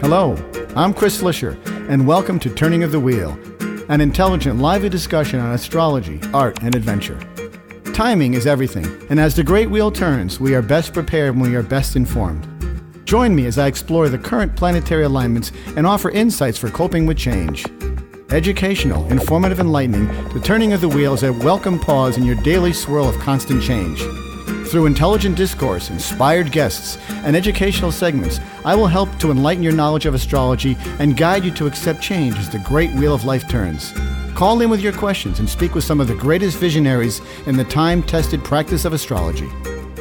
Hello, I'm Chris Flisher, and welcome to Turning of the Wheel, an intelligent, lively discussion on astrology, art, and adventure. Timing is everything, and as the great wheel turns, we are best prepared when we are best informed. Join me as I explore the current planetary alignments and offer insights for coping with change. Educational, informative, enlightening, the Turning of the Wheel is a welcome pause in your daily swirl of constant change. Through intelligent discourse, inspired guests, and educational segments, I will help to enlighten your knowledge of astrology and guide you to accept change as the great wheel of life turns. Call in with your questions and speak with some of the greatest visionaries in the time-tested practice of astrology.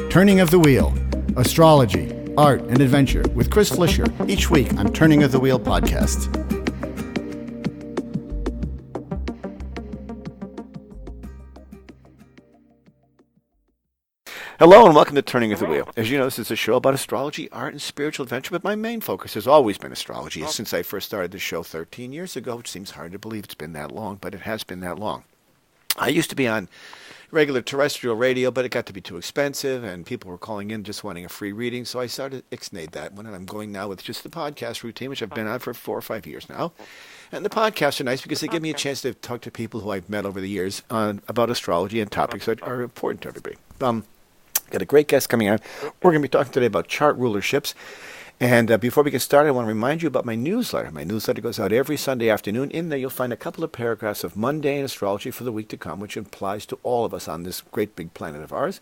Turning of the Wheel, Astrology, Art, and Adventure with Chris Flisher, each week on Turning of the Wheel podcast. Hello and welcome to Turning of the Wheel. As you know, this is a show about astrology, art, and spiritual adventure, but my main focus has always been astrology since I first started the show 13 years ago, which seems hard to believe it's been that long, but it has been that long. I used to be on regular terrestrial radio, but it got to be too expensive, and people were calling in just wanting a free reading, so I started ixnayed that one, and I'm going now with just the podcast routine, which I've been on for 4 or 5 years now. And the podcasts are nice because they give me a chance to talk to people who I've met over the years about astrology and topics that are important to everybody. Got a great guest coming on. We're going to be talking today about chart rulerships. And before we get started, I want to remind you about my newsletter. My newsletter goes out every Sunday afternoon. In there, you'll find a couple of paragraphs of mundane astrology for the week to come, which applies to all of us on this great big planet of ours.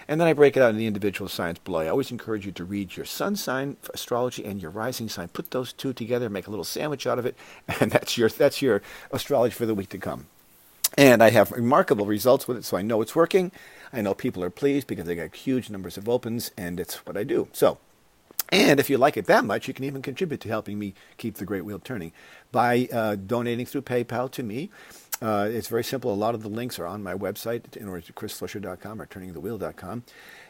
And then I break it out in the individual signs below. I always encourage you to read your sun sign for astrology and your rising sign. Put those two together, make a little sandwich out of it, and that's your astrology for the week to come. And I have remarkable results with it, so I know it's working. I know people are pleased because they got huge numbers of opens, and it's what I do. So, and if you like it that much, you can even contribute to helping me keep the great wheel turning by donating through PayPal to me. It's very simple. A lot of the links are on my website, in order to chrisflisher.com or turningthewheel.com.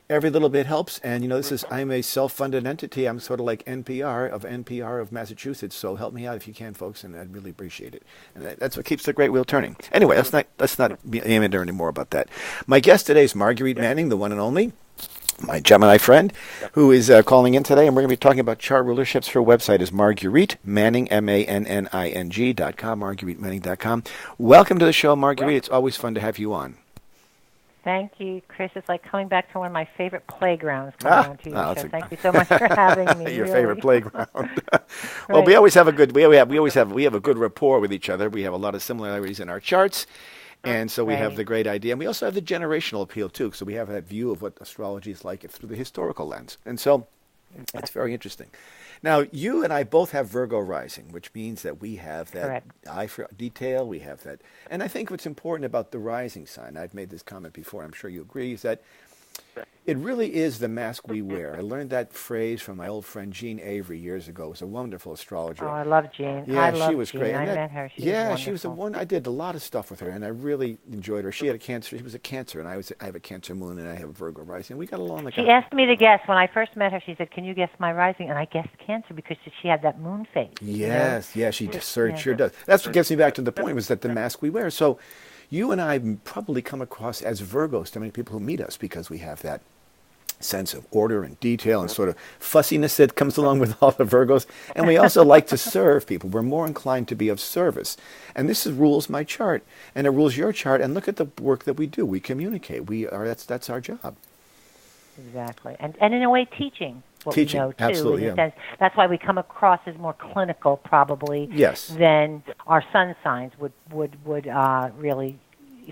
Every little bit helps, and I'm a self-funded entity. I'm sort of like NPR of Massachusetts, so help me out if you can, folks, and I'd really appreciate it. And that's what keeps the great wheel turning. Anyway, let's not be aiming there anymore about that. My guest today is Marguerite Manning, the one and only, my Gemini friend, who is calling in today, and we're going to be talking about chart rulerships. Her website is Marguerite Manning, MANNING.com, MargueriteManning.com. Welcome to the show, Marguerite. It's always fun to have you on. Thank you, Chris. It's like coming back to one of my favorite playgrounds coming on to your show. Thank you so much for having me. Your really. favorite playground. Well, we always have a good we have a good rapport with each other. We have a lot of similarities in our charts. And so we have the great idea. And we also have the generational appeal, too. So we have that view of what astrology is like through the historical lens. And so it's very interesting. Now, you and I both have Virgo rising, which means that we have that eye for detail. We have that. And I think what's important about the rising sign, I've made this comment before, I'm sure you agree, is that it really is the mask we wear. I learned that phrase from my old friend Jean Avery years ago. It was a wonderful astrologer. Oh, I love Jean. Yeah, she was great. I met her. She was the one. I did a lot of stuff with her, and I really enjoyed her. She had a Cancer. She was a Cancer, and I have a Cancer moon, and I have a Virgo rising. We got along like She asked me to guess. When I first met her, she said, "Can you guess my rising?" And I guessed Cancer because she had that moon face. Yes, she sure does. That's what gets me back to the point, was that the mask we wear. So you and I probably come across as Virgos to many people who meet us because we have that sense of order and detail and sort of fussiness that comes along with all the Virgos. And we also like to serve people. We're more inclined to be of service. And this rules my chart, and it rules your chart. And look at the work that we do. We communicate. That's our job. Exactly. And in a way, teaching what we know, too. Absolutely, in a sense. That's why we come across as more clinical, probably, than our sun signs would really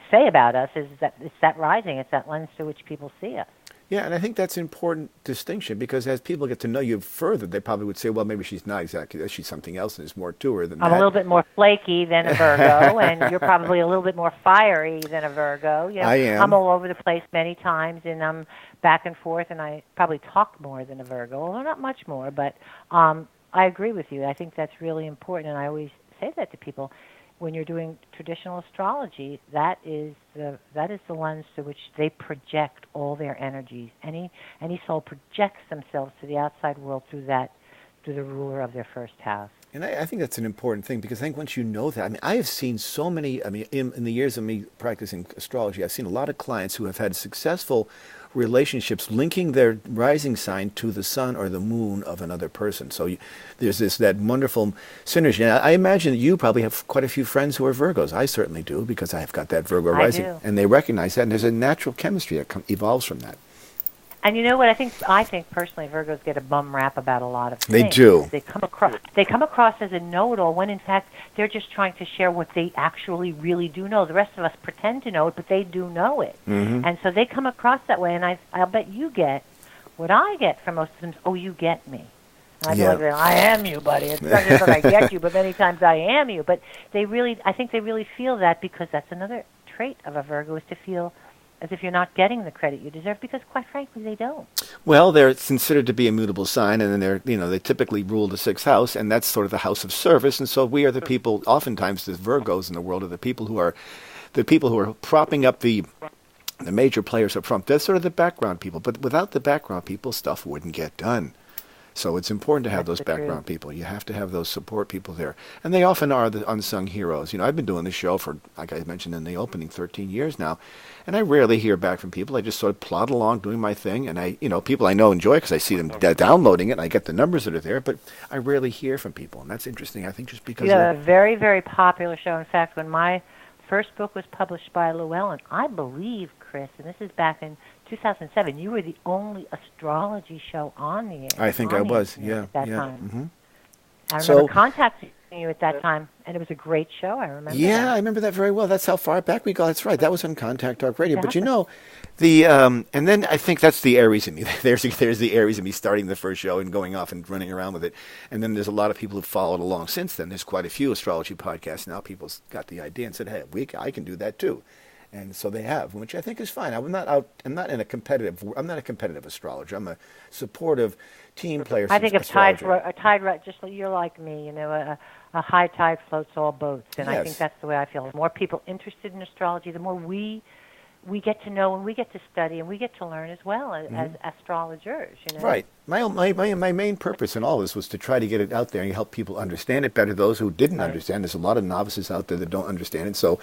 say about us, is that it's that rising, it's that lens through which people see us. Yeah, and I think that's an important distinction, because as people get to know you further, they probably would say, well, maybe she's not exactly that. She's something else, and there's more to her than that. I'm a little bit more flaky than a Virgo, and you're probably a little bit more fiery than a Virgo. I am. I'm all over the place many times, and I'm back and forth, and I probably talk more than a Virgo, although not much more. But I agree with you. I think that's really important, and I always say that to people. When you're doing traditional astrology, that is the lens through which they project all their energies. Any soul projects themselves to the outside world through the ruler of their first house. And I think that's an important thing because I think once you know that, I mean, I have seen so many, I mean, in the years of me practicing astrology, I've seen a lot of clients who have had successful relationships linking their rising sign to the sun or the moon of another person. So there's that wonderful synergy. And I imagine that you probably have quite a few friends who are Virgos. I certainly do because I've got that Virgo I rising. do. And they recognize that, and there's a natural chemistry that evolves from that. And you know what? I think personally, Virgos get a bum rap about a lot of They things. do. They come across as a know-it-all when in fact they're just trying to share what they actually really do know. The rest of us pretend to know it, but they do know it. Mm-hmm. And so they come across that way. And I'll bet you get what I get from most of them. Oh, you get me. And I feel like, I am you, buddy. It's not just that I get you, but many times I am you. But I think they really feel that because that's another trait of a Virgo is to feel as if you're not getting the credit you deserve, because quite frankly, they don't. Well, they're considered to be a mutable sign, and then they typically rule the sixth house, and that's sort of the house of service. And so we are the people, oftentimes the Virgos in the world are the people who are propping up the major players up front. They're sort of the background people, but without the background people, stuff wouldn't get done. So it's important to have those background people. You have to have those support people there. And they often are the unsung heroes. I've been doing this show for, like I mentioned in the opening, 13 years now. And I rarely hear back from people. I just sort of plod along doing my thing. And people I know enjoy it because I see them downloading it and I get the numbers that are there. But I rarely hear from people. And that's interesting, I think, just because... You have a very, very popular show. In fact, when my first book was published by Llewellyn, I believe, Chris, and this is back in 2007, you were the only astrology show on the air. I think I was, at that time. Mm-hmm. I remember contacting you at that time, and it was a great show. I remember. Yeah, that. I remember that very well. That's how far back we go. That's right. That was on Contact Talk Radio. Exactly. But and then I think that's the Aries in me. There's the Aries in me starting the first show and going off and running around with it. And then there's a lot of people who followed along since then. There's quite a few astrology podcasts now. People got the idea and said, "Hey, I can do that too." And so they have, which I think is fine. I'm not a competitive astrologer. I'm a supportive team player. I think if just you're like me, a high tide floats all boats, and yes. I think that's the way I feel. The more people interested in astrology, the more we get to know and we get to study and we get to learn as well as astrologers. Right. My main purpose in all this was to try to get it out there and help people understand it better. Those who didn't understand, there's a lot of novices out there that don't understand it. So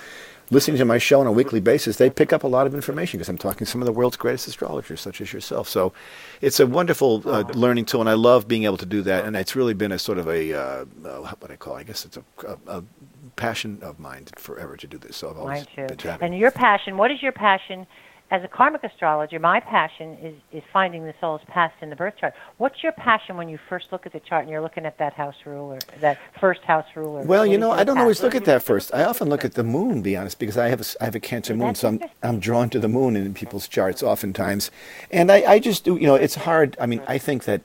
listening to my show on a weekly basis, they pick up a lot of information because I'm talking to some of the world's greatest astrologers, such as yourself. So it's a wonderful learning tool, and I love being able to do that. And it's really been a sort of I guess it's a passion of mine forever to do this. So I've always been happy. And your passion, what is your passion? As a karmic astrologer, my passion is finding the soul's past in the birth chart. What's your passion when you first look at the chart and you're looking at that house ruler, that first house ruler? Well, I don't always look at that first. I often look at the moon, to be honest, because I have a Cancer moon, so I'm drawn to the moon in people's charts oftentimes. And I just do, it's hard. I mean, I think that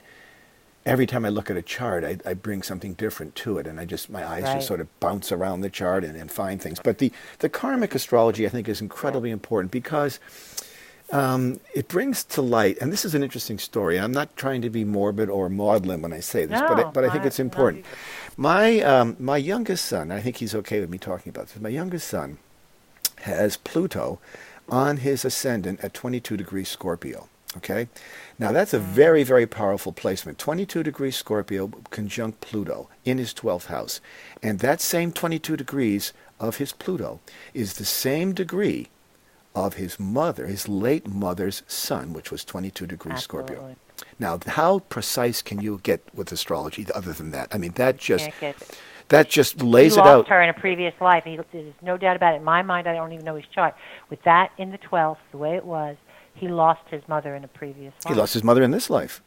every time I look at a chart, I bring something different to it, and my eyes just sort of bounce around the chart and find things. But the karmic astrology, I think, is incredibly important because it brings to light, and this is an interesting story. I'm not trying to be morbid or maudlin when I say this, but I think it's important. My youngest son, I think he's okay with me talking about this, my youngest son has Pluto on his ascendant at 22 degrees Scorpio. Okay? Now, that's a very, very powerful placement. 22 degrees Scorpio conjunct Pluto in his 12th house. And that same 22 degrees of his Pluto is the same degree of his late mother's sun, which was 22 degrees Scorpio. Now, how precise can you get with astrology other than that? I mean, that just lays it out. He lost her in a previous life. There's no doubt about it. In my mind, I don't even know his chart. With that in the 12th, the way it was, he lost his mother in a previous life. He lost his mother in this life.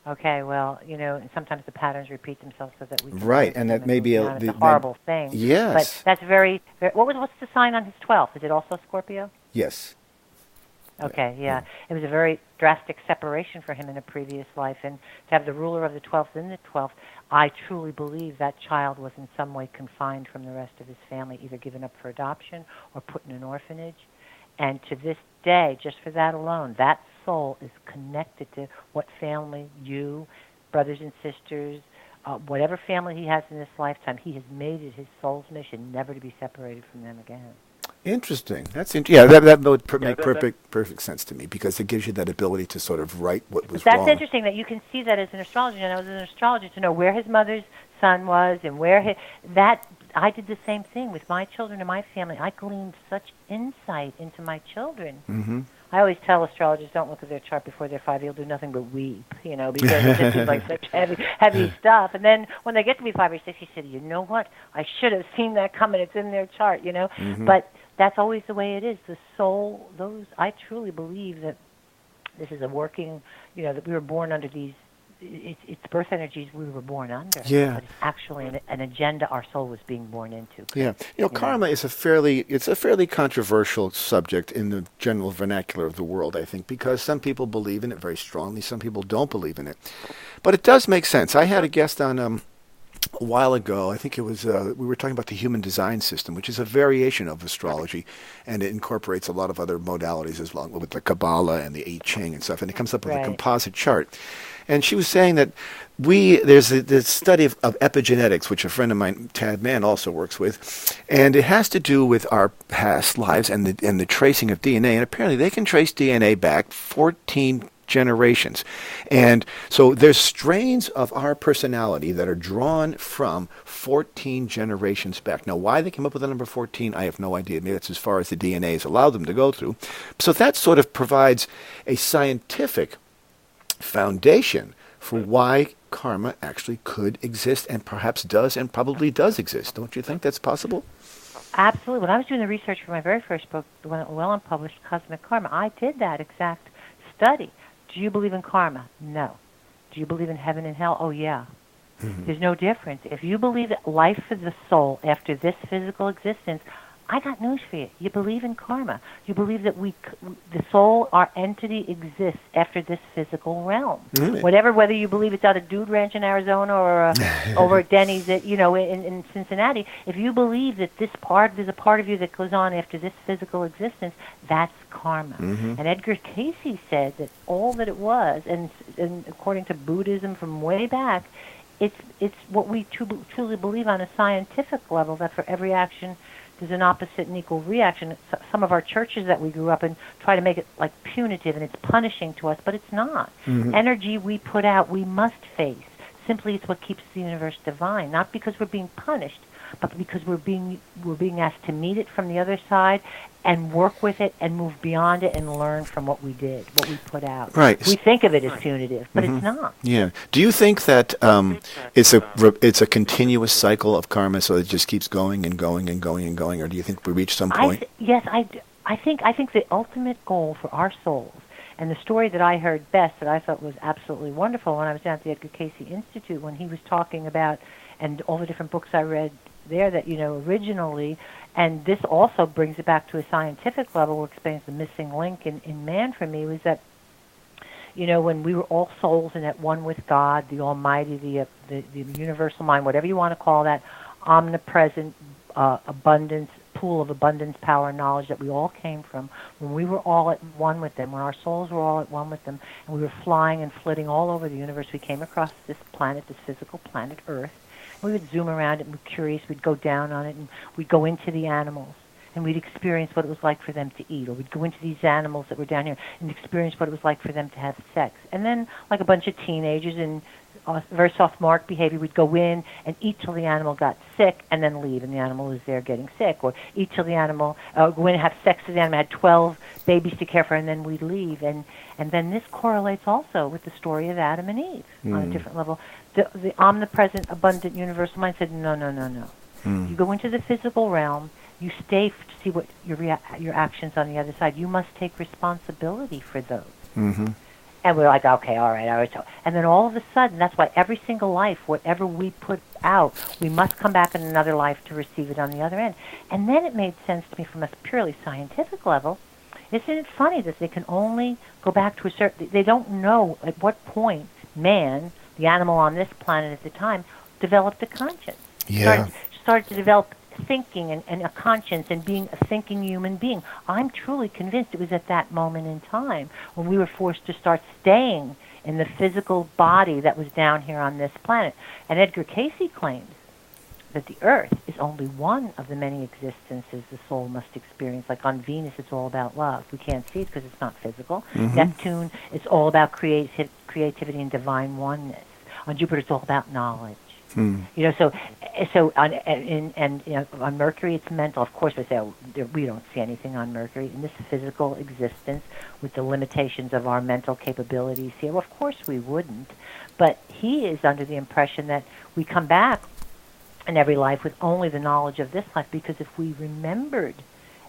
Okay, well, and sometimes the patterns repeat themselves so that we can... Right, and that may be it's a horrible thing. Yes. But that's very what's the sign on his 12th? Is it also Scorpio? Yes. Okay, yeah. It was a very drastic separation for him in a previous life, and to have the ruler of the 12th in the 12th, I truly believe that child was in some way confined from the rest of his family, either given up for adoption or put in an orphanage. And to this day, just for that alone, that soul is connected to what family, you, brothers and sisters, whatever family he has in this lifetime, he has made it his soul's mission never to be separated from them again. Interesting. Yeah, that would make perfect sense to me because it gives you that ability to sort of right what was But that's wrong. interesting that you can see that as an astrologer, and as an astrologer to know where his mother's son was and where that. I did the same thing with my children and my family. I gleaned such insight into my children. Mm-hmm. I always tell astrologers, don't look at their chart before they're 5. You'll do nothing but weep, because it just seems like such heavy stuff. And then when they get to be 5 or 6, you say, you know what? I should have seen that coming. It's in their chart, Mm-hmm. But that's always the way it is. The soul, I truly believe that this is a working, that we were born under these, it's birth energies we were born under. Yeah. But it's actually an agenda our soul was being born into. Yeah. Karma is a fairly controversial subject in the general vernacular of the world, I think, because some people believe in it very strongly, some people don't believe in it. But it does make sense. I had a guest on a while ago. I think it was we were talking about the human design system, which is a variation of astrology, and it incorporates a lot of other modalities as well, with the Kabbalah and the I Ching and stuff, and it comes up with a composite chart. And she was saying that there's this study of epigenetics, which a friend of mine, Tad Mann, also works with, and it has to do with our past lives and the tracing of DNA. And apparently, they can trace DNA back 14 generations. And so there's strains of our personality that are drawn from 14 generations back. Now, why they came up with the number 14, I have no idea. Maybe that's as far as the DNA has allowed them to go through. So that sort of provides a scientific foundation for why karma actually could exist and perhaps does and probably does exist. Don't you think that's possible? Absolutely. When I was doing the research for my very first book, the one that well unpublished, Cosmic Karma, I did that exact study. Do you believe in karma? No. Do you believe in heaven and hell? Oh, yeah. Mm-hmm. There's no difference. If you believe that life is the soul after this physical existence, I got news for you. You believe in karma. You believe that the soul, our entity, exists after this physical realm. Really? Whether you believe it's out at Dude Ranch in Arizona or over at Denny's in Cincinnati, if you believe that there's a part of you that goes on after this physical existence, that's karma. Mm-hmm. And Edgar Cayce said that all that it was, and according to Buddhism from way back, it's what we truly believe on a scientific level, that for every action there's an opposite and equal reaction. Some of our churches that we grew up in try to make it like punitive and it's punishing to us, but it's not. Mm-hmm. Energy we put out, we must face. Simply it's what keeps the universe divine, not because we're being punished, but because we're being asked to meet it from the other side and work with it and move beyond it and learn from what we did, what we put out. Right. We think of it as punitive, but it's not. Yeah. Do you think that it's a continuous cycle of karma, so it just keeps going and going and going and going, or do you think we reach some point? Yes, I think the ultimate goal for our souls, and the story that I heard best that I thought was absolutely wonderful when I was down at the Edgar Cayce Institute, when he was talking about, and all the different books I read there that, originally, and this also brings it back to a scientific level, explains the missing link in man for me, was that, when we were all souls and at one with God, the Almighty, the universal mind, whatever you want to call that, omnipresent abundance, pool of abundance, power, and knowledge that we all came from, when we were all at one with them, when our souls were all at one with them, and we were flying and flitting all over the universe, we came across this planet, this physical planet Earth. We would zoom around it and we'd be curious, we'd go down on it, and we'd go into the animals, and we'd experience what it was like for them to eat, or we'd go into these animals that were down here and experience what it was like for them to have sex. And then, like a bunch of teenagers in very sophomoric behavior, we'd go in and eat till the animal got sick and then leave, and the animal was there getting sick. Or eat till the animal, go in and have sex with the animal, had 12 babies to care for, and then we'd leave. And then this correlates also with the story of Adam and Eve on a different level. The omnipresent, abundant, universal mind said, no. You go into the physical realm, you stay to see what your actions on the other side. You must take responsibility for those. Mm-hmm. And we're like, okay, all right. So, and then all of a sudden, that's why every single life, whatever we put out, we must come back in another life to receive it on the other end. And then it made sense to me from a purely scientific level. Isn't it funny that they can only go back to a certain... They don't know at what point man, the animal on this planet at the time, developed a conscience. Yeah. Started to develop thinking and a conscience and being a thinking human being. I'm truly convinced it was at that moment in time when we were forced to start staying in the physical body that was down here on this planet. And Edgar Cayce claims that the earth is only one of the many existences the soul must experience. Like on Venus, it's all about love. We can't see it because it's not physical. Neptune, it's all about creativity and divine oneness. On Jupiter, it's all about knowledge. So on Mercury, it's mental. Of course, we say we don't see anything on Mercury in this physical existence with the limitations of our mental capabilities here. Well, of course, we wouldn't. But he is under the impression that we come back in every life with only the knowledge of this life, because if we remembered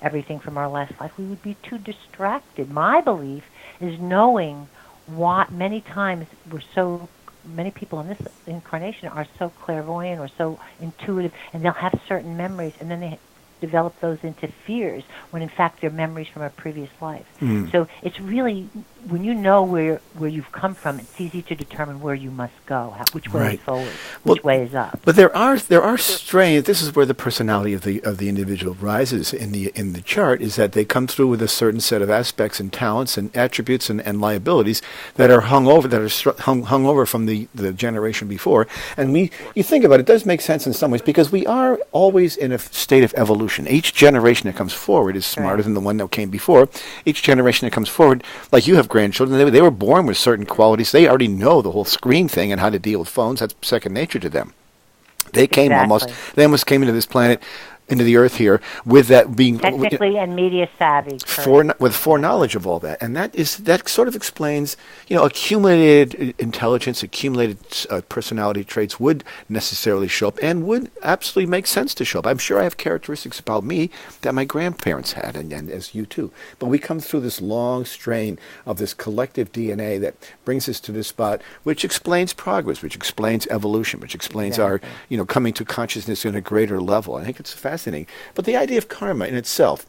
everything from our last life, we would be too distracted. My belief is knowing what many times many people in this incarnation are so clairvoyant or so intuitive, and they'll have certain memories, and then they develop those into fears when in fact they're memories from a previous life. So it's really, when you know where you've come from, it's easy to determine where you must go, which way is forward, which way is up. But there are strains. This is where the personality of the individual rises in the chart, is that they come through with a certain set of aspects and talents and attributes and liabilities that are hung over from the generation before. And you think about it, it does make sense in some ways, because we are always in a state of evolution. Each generation that comes forward is smarter than the one that came before. Each generation that comes forward, like you have grandchildren, they were born with certain qualities. They already know the whole screen thing and how to deal with phones. That's second nature to them. They almost came into this planet, into the earth here, with that being technically and media savvy, with foreknowledge of all that, and that sort of explains, accumulated intelligence, accumulated personality traits would necessarily show up, and would absolutely make sense to show up. I'm sure I have characteristics about me that my grandparents had, and as you too. But we come through this long strain of this collective DNA that brings us to this spot, which explains progress, which explains evolution, which explains our, coming to consciousness in a greater level. I think it's fascinating. But the idea of karma in itself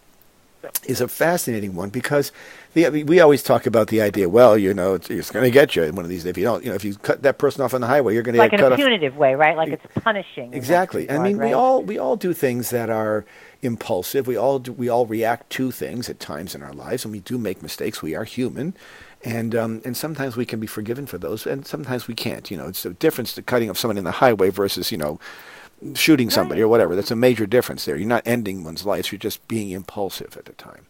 is a fascinating one, because we always talk about the idea, it's going to get you one of these. If you don't, if you cut that person off on the highway, you're going to get cut off. Like in a punitive way, right? Like it's punishing. Exactly. I mean, right? we all do things that are impulsive. We all react to things at times in our lives, and we do make mistakes. We are human. And sometimes we can be forgiven for those, and sometimes we can't. It's the difference to cutting off someone in the highway versus, shooting somebody or whatever. That's a major difference there. You're not ending one's life. You're just being impulsive at the time.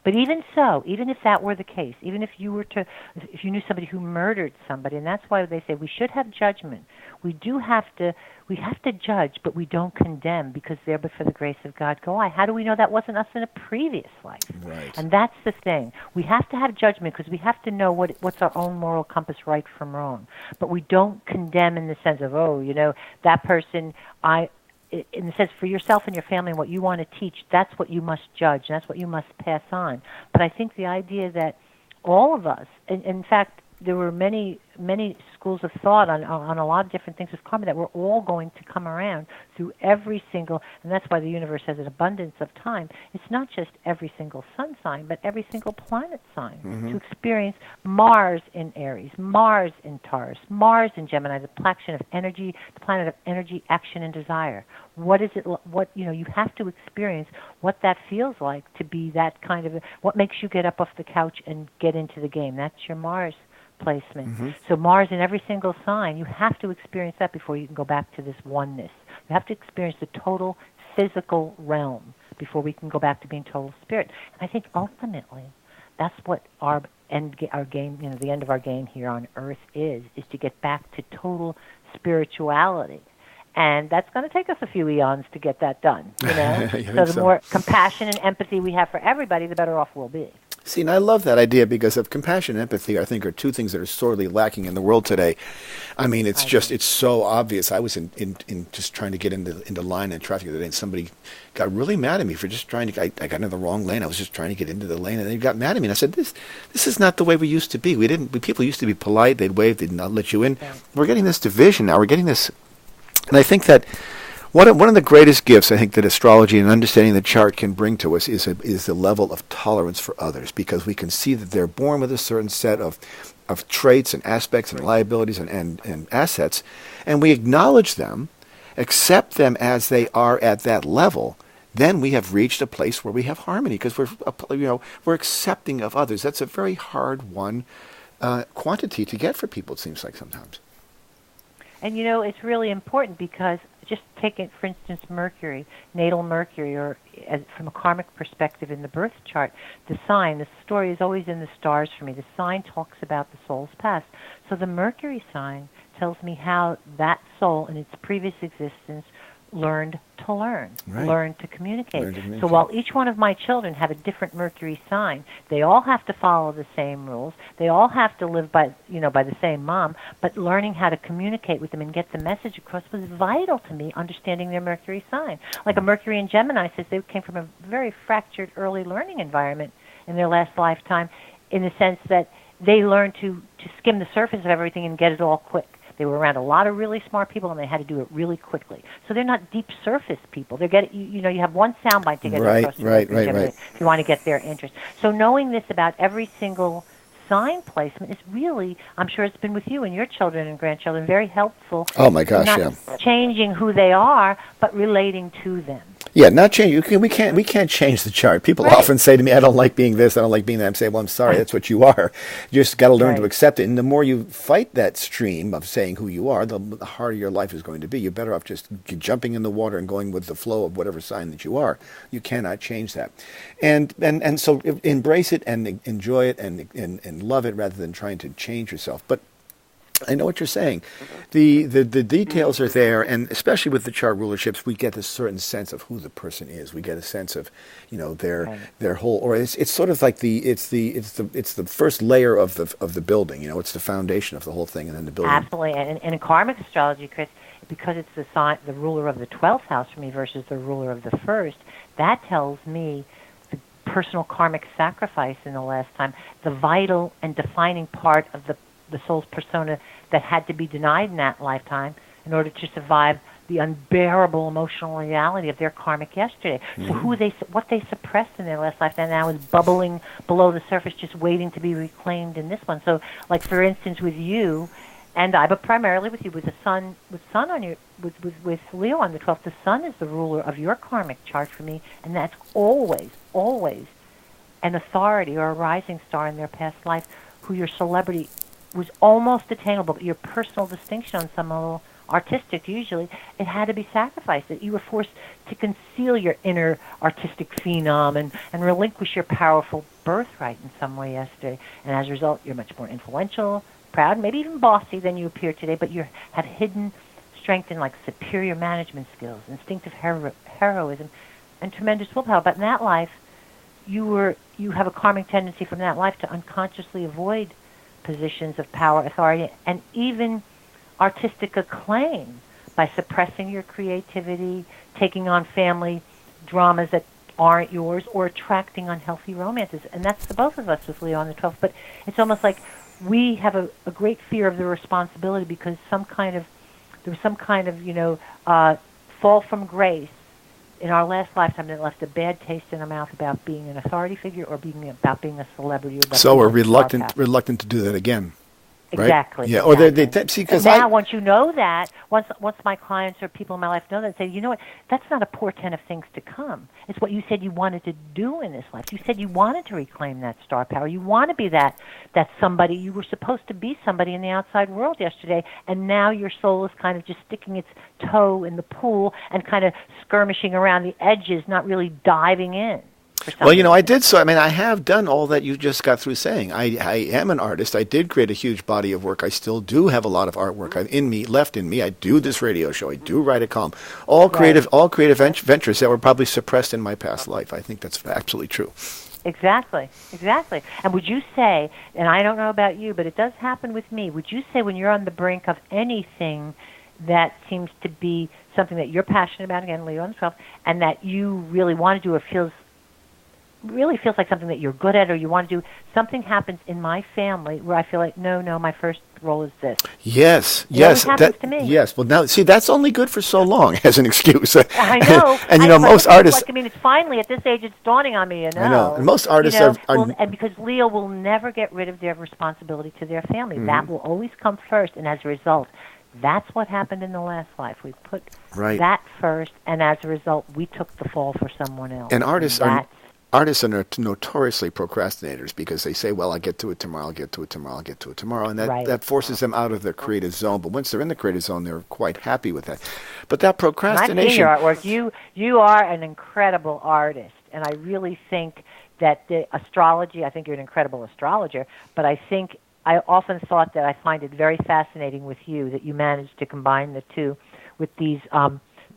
But even so, even if that were the case, even if you knew somebody who murdered somebody, and that's why they say we should have judgment. We have to judge, but we don't condemn, because there but for the grace of God go I. How do we know that wasn't us in a previous life? Right. And that's the thing. We have to have judgment because we have to know what's our own moral compass, right from wrong. But we don't condemn in the sense of, that person, in the sense for yourself and your family and what you want to teach, that's what you must judge, and that's what you must pass on. But I think the idea that all of us, in fact, there were many schools of thought on a lot of different things with karma, that we're all going to come around through every single, and that's why the universe has an abundance of time. It's not just every single sun sign, but every single planet sign to experience Mars in Aries, Mars in Taurus, Mars in Gemini, the planet of energy, action, and desire. What is it? You have to experience what that feels like to be that kind of. What makes you get up off the couch and get into the game? That's your Mars placement. So Mars in every single sign, you have to experience that before you can go back to this oneness. You have to experience the total physical realm before we can go back to being total spirit. And I think ultimately that's what our game, the end of our game here on Earth is to get back to total spirituality. And that's going to take us a few eons to get that done. So the more compassion and empathy we have for everybody, the better off we'll be. See, and I love that idea, because of compassion and empathy, I think, are two things that are sorely lacking in the world today. I mean, it's so obvious. I was in just trying to get into line in traffic the other day, and somebody got really mad at me for just trying to. I got into the wrong lane. I was just trying to get into the lane, and they got mad at me. And I said, "This is not the way we used to be. People used to be polite. They'd wave. They'd not let you in. Yeah. We're getting this division now. We're getting this." And I think that one of the greatest gifts I think that astrology and understanding the chart can bring to us is the level of tolerance for others, because we can see that they're born with a certain set of traits and aspects and liabilities and assets, and we acknowledge them, accept them as they are at that level. Then we have reached a place where we have harmony, because we're accepting of others. That's a very hard quantity to get for people, it seems like sometimes. And it's really important because just take it, for instance, Mercury, natal Mercury, or from a karmic perspective in the birth chart, the story is always in the stars for me. The sign talks about the soul's past. So the Mercury sign tells me how that soul in its previous existence learned to learned to communicate. So while each one of my children have a different Mercury sign, they all have to follow the same rules. They all have to live by the same mom, but learning how to communicate with them and get the message across was vital to me, understanding their Mercury sign. Like a Mercury in Gemini says they came from a very fractured early learning environment in their last lifetime, in the sense that they learned to skim the surface of everything and get it all quick. They were around a lot of really smart people, and they had to do it really quickly. So they're not deep surface people. You have one soundbite to get across. Right. If you want to get their interest. So knowing this about every single sign placement is really, I'm sure it's been with you and your children and grandchildren, very helpful. Oh my gosh, not changing who they are, but relating to them. Yeah, not change. We can't change the chart. People often say to me, "I don't like being this. I don't like being that." I'm saying, "Well, I'm sorry. That's what you are. You just got to learn to accept it." And the more you fight that stream of saying who you are, the harder your life is going to be. You're better off just jumping in the water and going with the flow of whatever sign that you are. You cannot change that, and so embrace it and enjoy it and love it rather than trying to change yourself. But I know what you're saying. The details are there, and especially with the chart rulerships, we get a certain sense of who the person is. We get a sense of, their whole, or it's sort of like it's the first layer of the building. It's the foundation of the whole thing, and then the building. Absolutely, and in karmic astrology, Chris, because it's the ruler of the 12th house for me versus the ruler of the first, that tells me the personal karmic sacrifice in the last time, the vital and defining part of the soul's persona that had to be denied in that lifetime in order to survive the unbearable emotional reality of their karmic yesterday. Mm-hmm. So what they suppressed in their last lifetime now is bubbling below the surface, just waiting to be reclaimed in this one. So, like for instance, with you and I, but primarily with you, with Leo on the 12th, the sun is the ruler of your karmic chart for me, and that's always an authority or a rising star in their past life, who your celebrity was almost attainable, but your personal distinction on some level, artistic usually, it had to be sacrificed. That you were forced to conceal your inner artistic phenom and relinquish your powerful birthright in some way yesterday. And as a result, you're much more influential, proud, maybe even bossy than you appear today, but you have hidden strength in like superior management skills, instinctive heroism, and tremendous willpower. But in that life, you have a karmic tendency from that life to unconsciously avoid positions of power, authority, and even artistic acclaim by suppressing your creativity, taking on family dramas that aren't yours, or attracting unhealthy romances. And that's the both of us with Leo on the 12th. But it's almost like we have a great fear of the responsibility because there was some kind of fall from grace in our last lifetime that left a bad taste in our mouth about being an authority figure or about being a celebrity. So we're reluctant to do that again. Right? Exactly. Yeah. Exactly. Or they see, because now once you know that, once my clients or people in my life know that, say, you know what, that's not a portent of things to come. It's what you said you wanted to do in this life. You said you wanted to reclaim that star power. You want to be that somebody. You were supposed to be somebody in the outside world yesterday, and now your soul is kind of just sticking its toe in the pool and kind of skirmishing around the edges, not really diving in. Well, I did so. I mean, I have done all that you just got through saying. I am an artist. I did create a huge body of work. I still do have a lot of artwork left in me. I do this radio show. I do write a column. All creative ventures that were probably suppressed in my past life. I think that's absolutely true. Exactly. And would you say, and I don't know about you, but it does happen with me, would you say when you're on the brink of anything that seems to be something that you're passionate about, again, Leo on the 12th, and that you really want to do or really feels like something that you're good at or you want to do, something happens in my family where I feel like, no, my first role is this. Yes. It happens to me. Yes. Well, now, see, that's only good for so long as an excuse. I know. And, most artists... it's finally, at this age, it's dawning on me, I know. And most artists are... And because Leo will never get rid of their responsibility to their family. Mm-hmm. That will always come first, and as a result... That's what happened in the last life. We put that first, and as a result, we took the fall for someone else. And artists artists are notoriously procrastinators because they say, well, I'll get to it tomorrow, I'll get to it tomorrow, I'll get to it tomorrow. And that forces them out of their creative zone. But once they're in the creative zone, they're quite happy with that. But that procrastination... I've seen your artwork. You are an incredible artist. And I really think that the astrology, I think you're an incredible astrologer, but I often thought that I find it very fascinating with you that you managed to combine the two with these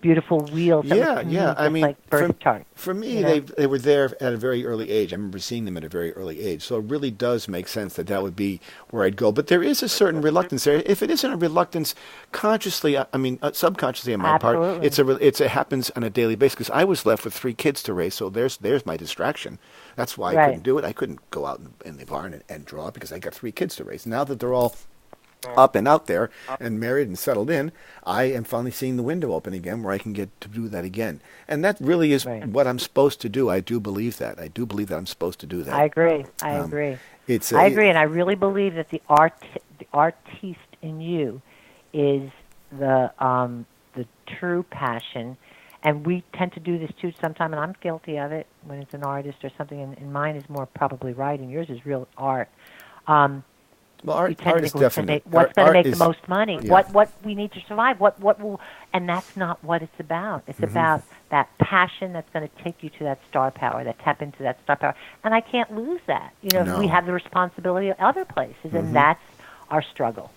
beautiful wheels. I mean, like birth charts. For me, they were there at a very early age. I remember seeing them at a very early age. So it really does make sense that would be where I'd go. But there is a certain reluctance there. If it isn't a reluctance consciously, subconsciously on my part, it happens on a daily basis. Because I was left with 3 kids to raise, so there's my distraction. That's why I couldn't do it. I couldn't go out in the barn and draw because I got 3 kids to raise. Now that they're all up and out there and married and settled in, I am finally seeing the window open again where I can get to do that again. And that really is what I'm supposed to do. I do believe that. I do believe that I'm supposed to do that. I agree. I agree, and I really believe that the artiste in you is the true passion. And we tend to do this too sometimes, and I'm guilty of it when it's an artist or something, and mine is more probably writing. Yours is real art. Well, art is definitely what's going to make the most money. Yeah. What we need to survive. What will, and that's not what it's about. It's about that passion that's going to take you to that star power, that tap into that star power. And I can't lose that. We have the responsibility of other places, and that's our struggle.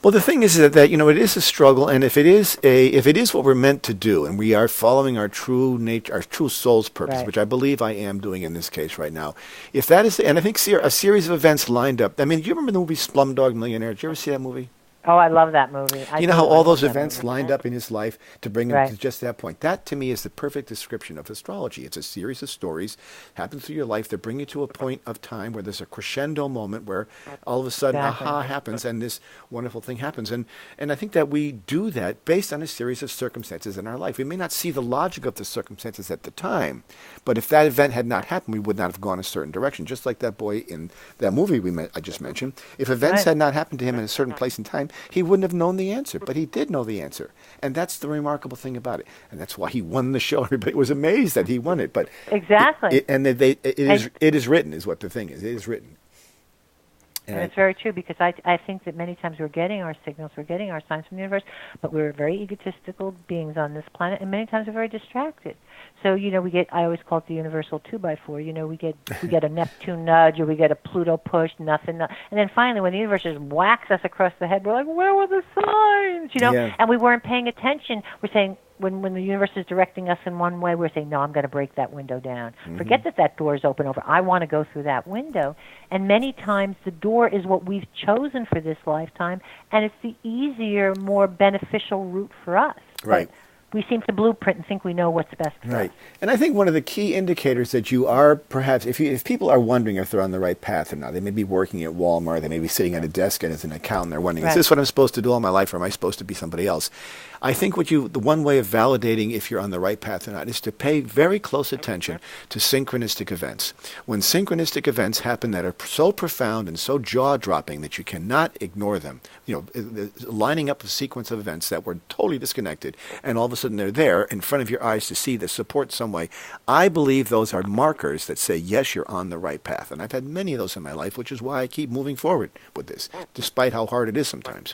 Well, the thing is that it is a struggle, and if it is what we're meant to do, and we are following our true nature, our true soul's purpose, which I believe I am doing in this case right now, if that is, and I think a series of events lined up. I mean, do you remember the movie Slumdog Millionaire? Did you ever see that movie? Oh, I love that movie. You know how all those events lined up in his life to bring him to just that point. That, to me, is the perfect description of astrology. It's a series of stories happen through your life that bring you to a point of time where there's a crescendo moment where all of a sudden, aha happens, and this wonderful thing happens. And I think that we do that based on a series of circumstances in our life. We may not see the logic of the circumstances at the time, but if that event had not happened, we would not have gone a certain direction. Just like that boy in that movie I just mentioned. If events had not happened to him in a certain place and time, he wouldn't have known the answer, but he did know the answer. And that's the remarkable thing about it. And that's why he won the show. Everybody was amazed that he won it. But exactly. It is written, is what the thing is. It is written. And it's very true, because I think that many times we're getting our signals, we're getting our signs from the universe, but we're very egotistical beings on this planet, and many times we're very distracted. So, I always call it the universal 2x4. We get a Neptune nudge, or we get a Pluto push, nothing. And then finally, when the universe just whacks us across the head, we're like, where were the signs? And we weren't paying attention. We're saying, when the universe is directing us in one way, we're saying, no, I'm going to break that window down. Forget that door is open over. I want to go through that window. And many times the door is what we've chosen for this lifetime, and it's the easier, more beneficial route for us. Right. But we seem to blueprint and think we know what's best for us. And I think one of the key indicators that you are, perhaps, if people are wondering if they're on the right path or not, they may be working at Walmart, they may be sitting at a desk and as an accountant, they're wondering, is this what I'm supposed to do all my life, or am I supposed to be somebody else? I think the one way of validating if you're on the right path or not is to pay very close attention to synchronistic events. When synchronistic events happen that are so profound and so jaw-dropping that you cannot ignore them, lining up a sequence of events that were totally disconnected, and all of a sudden they're there in front of your eyes to see the support some way, I believe those are markers that say, yes, you're on the right path. And I've had many of those in my life, which is why I keep moving forward with this, despite how hard it is sometimes.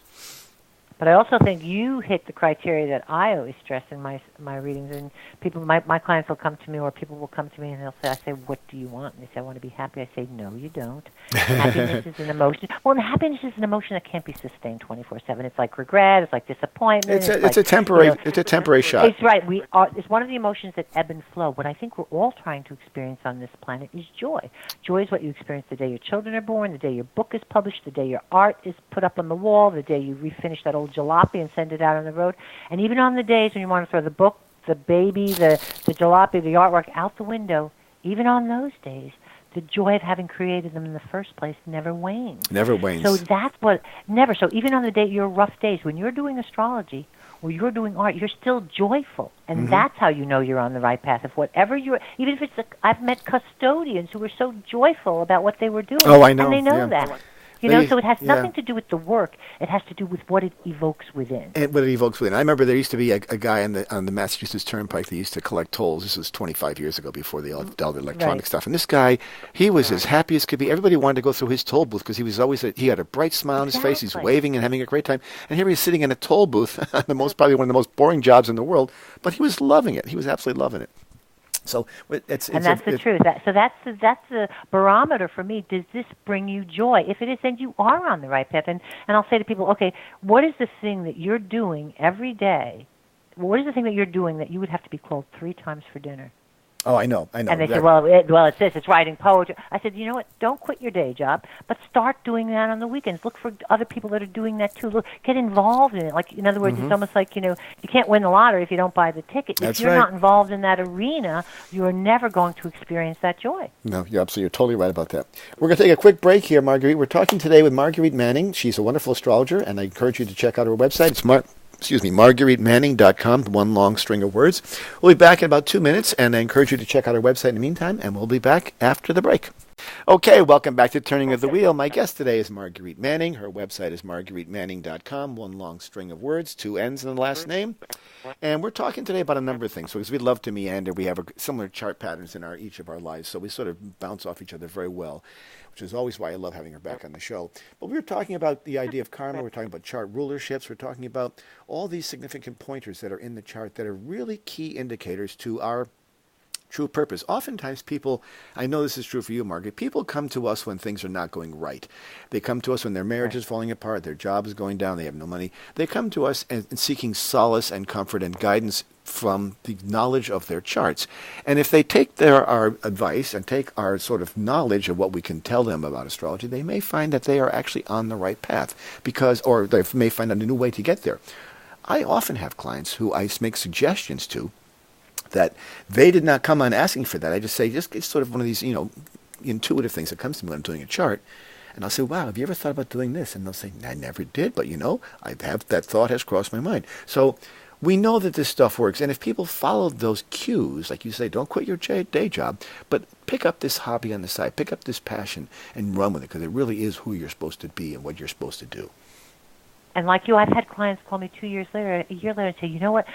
But I also think you hit the criteria that I always stress in my readings. And people, my clients will come to me, or people will come to me, and they'll say, I say, what do you want? And they say, I want to be happy. I say, no, you don't. Happiness is an emotion. Well, happiness is an emotion that can't be sustained 24/7. It's like regret. It's like disappointment. It's a temporary shot. It's right. It's one of the emotions that ebb and flow. What I think we're all trying to experience on this planet is joy. Joy is what you experience the day your children are born, the day your book is published, the day your art is put up on the wall, the day you refinish that old jalopy and send it out on the road. And even on the days when you want to throw the book, the baby, the jalopy, the artwork out the window, even on those days, the joy of having created them in the first place never wanes. Never wanes. So that's never. So even on the day, your rough days, when you're doing astrology or you're doing art, you're still joyful. And that's how you know you're on the right path. If whatever even if it's, I've met custodians who were so joyful about what they were doing. Oh, I know. And they know that. So it has nothing to do with the work. It has to do with what it evokes within. And what it evokes within. I remember there used to be a guy on the Massachusetts Turnpike that used to collect tolls. This was 25 years ago before the electronic stuff. And this guy, he was as happy as could be. Everybody wanted to go through his toll booth because he had a bright smile on his face. He's waving and having a great time. And here he is sitting in a toll booth, probably one of the most boring jobs in the world. But he was loving it. He was absolutely loving it. So that's the truth. So that's the barometer for me. Does this bring you joy? If it is, then you are on the right path. And I'll say to people, okay, what is the thing that you're doing every day? What is the thing that you're doing that you would have to be called 3 times for dinner? Oh, I know. And they said, well, it's this, it's writing poetry. I said, you know what? Don't quit your day job, but start doing that on the weekends. Look for other people that are doing that too. Get involved in it. Like, in other words, it's almost like, you can't win the lottery if you don't buy the ticket. That's if you're not involved in that arena, you are never going to experience that joy. No, you're totally right about that. We're going to take a quick break here, Marguerite. We're talking today with Marguerite Manning. She's a wonderful astrologer, and I encourage you to check out her website. It's MargueriteManning.com, one long string of words. We'll be back in about 2 minutes, and I encourage you to check out our website in the meantime, and we'll be back after the break. Okay, welcome back to Turning of the Wheel. My guest today is Marguerite Manning. Her website is MargueriteManning.com, one long string of words, 2 N's in the last name. And we're talking today about a number of things. So, because we love to meander, we have similar chart patterns in each of our lives, so we sort of bounce off each other very well, which is always why I love having her back on the show. But we were talking about the idea of karma. We're talking about chart rulerships. We're talking about all these significant pointers that are in the chart that are really key indicators to our true purpose. Oftentimes people, I know this is true for you, Margaret, people come to us when things are not going right. They come to us when their marriage is falling apart, their job is going down, they have no money. They come to us and seeking solace and comfort and guidance from the knowledge of their charts. And if they take our advice and take our sort of knowledge of what we can tell them about astrology, they may find that they are actually on the right path, or they may find a new way to get there. I often have clients who I make suggestions to that they did not come on asking for that. I just say, it's sort of one of these, intuitive things that comes to me when I'm doing a chart. And I'll say, wow, have you ever thought about doing this? And they'll say, I never did, but that thought has crossed my mind. So we know that this stuff works. And if people follow those cues, like you say, don't quit your day job, but pick up this hobby on the side, pick up this passion and run with it, because it really is who you're supposed to be and what you're supposed to do. And like you, I've had clients call me a year later and say, you know what,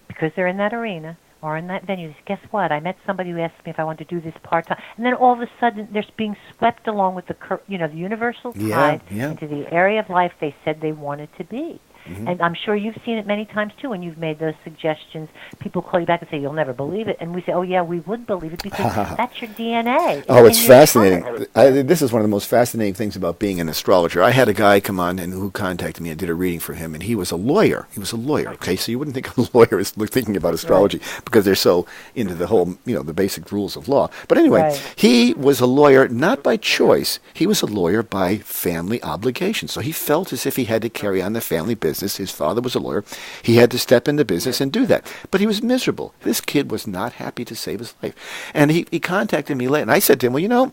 because they're in that arena, or in that venue, guess what? I met somebody who asked me if I wanted to do this part-time. And then all of a sudden, they're being swept along with the universal tide into the area of life they said they wanted to be. Mm-hmm. And I'm sure you've seen it many times, too, when you've made those suggestions. People call you back and say, you'll never believe it. And we say, oh, yeah, we would believe it because that's your DNA. Oh, it's fascinating. This is one of the most fascinating things about being an astrologer. I had a guy come on who contacted me and did a reading for him, and he was a lawyer. Okay? So you wouldn't think a lawyer is thinking about astrology because they're so into the whole, the basic rules of law. But anyway, he was a lawyer not by choice. He was a lawyer by family obligation. So he felt as if he had to carry on the family business. His father was a lawyer. He had to step into business and do that. But he was miserable. This kid was not happy to save his life. And he contacted me late. And I said to him, well,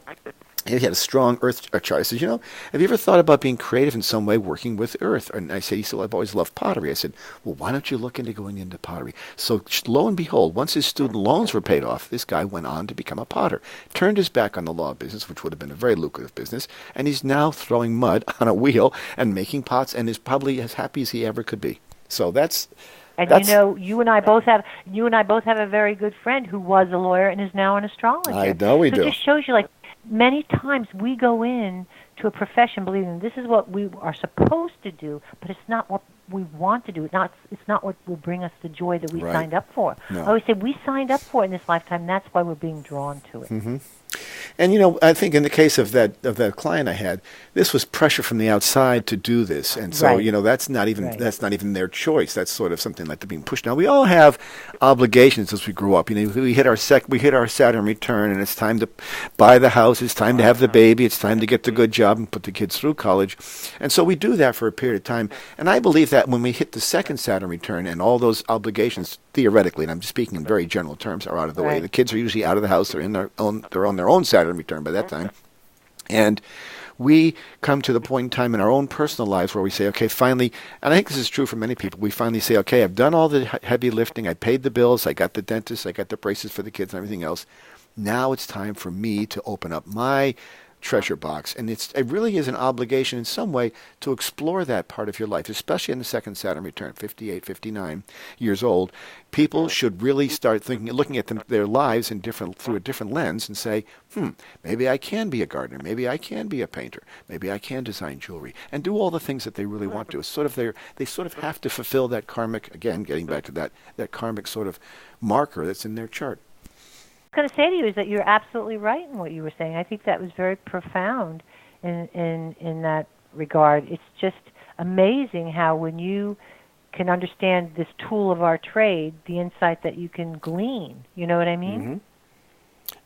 he had a strong earth chart. I said, have you ever thought about being creative in some way working with earth? And he said, I've always loved pottery. I said, well, why don't you look into going into pottery? So lo and behold, once his student loans were paid off, this guy went on to become a potter, turned his back on the law business, which would have been a very lucrative business, and he's now throwing mud on a wheel and making pots and is probably as happy as he ever could be. So that's... And you and I both have a very good friend who was a lawyer and is now an astrologer. I know we do. It just shows you, many times we go in to a profession believing this is what we are supposed to do, but it's not what we want to do. It's not what will bring us the joy that we signed up for. No. I always say we signed up for it in this lifetime. That's why we're being drawn to it. Mm-hmm. And, I think in the case of that client I had, this was pressure from the outside to do this. And so, that's not even their choice. That's sort of something like they're being pushed. Now, we all have obligations as we grow up. We hit our Saturn return, and it's time to buy the house. It's time to have the baby. It's time to get the good job and put the kids through college. And so we do that for a period of time. And I believe that when we hit the second Saturn return and all those obligations, theoretically, and I'm just speaking in very general terms, are out of the way. The kids are usually out of the house. They're on their own Saturn return by that time. And we come to the point in time in our own personal lives where we say, okay, finally, and I think this is true for many people, we finally say, okay, I've done all the heavy lifting. I paid the bills. I got the dentist. I got the braces for the kids and everything else. Now it's time for me to open up my treasure box, and it really is an obligation in some way to explore that part of your life, especially in the second Saturn return, 58, 59 years old. People should really start looking at their lives through a different lens and say, maybe I can be a gardener, maybe I can be a painter, maybe I can design jewelry, and do all the things that they really want to. It's sort of they sort of have to fulfill that karmic, again, getting back to that karmic sort of marker that's in their chart. What I was going to say to you is that you're absolutely right in what you were saying. I think that was very profound in that regard. It's just amazing how when you can understand this tool of our trade, the insight that you can glean. You know what I mean? Mm-hmm.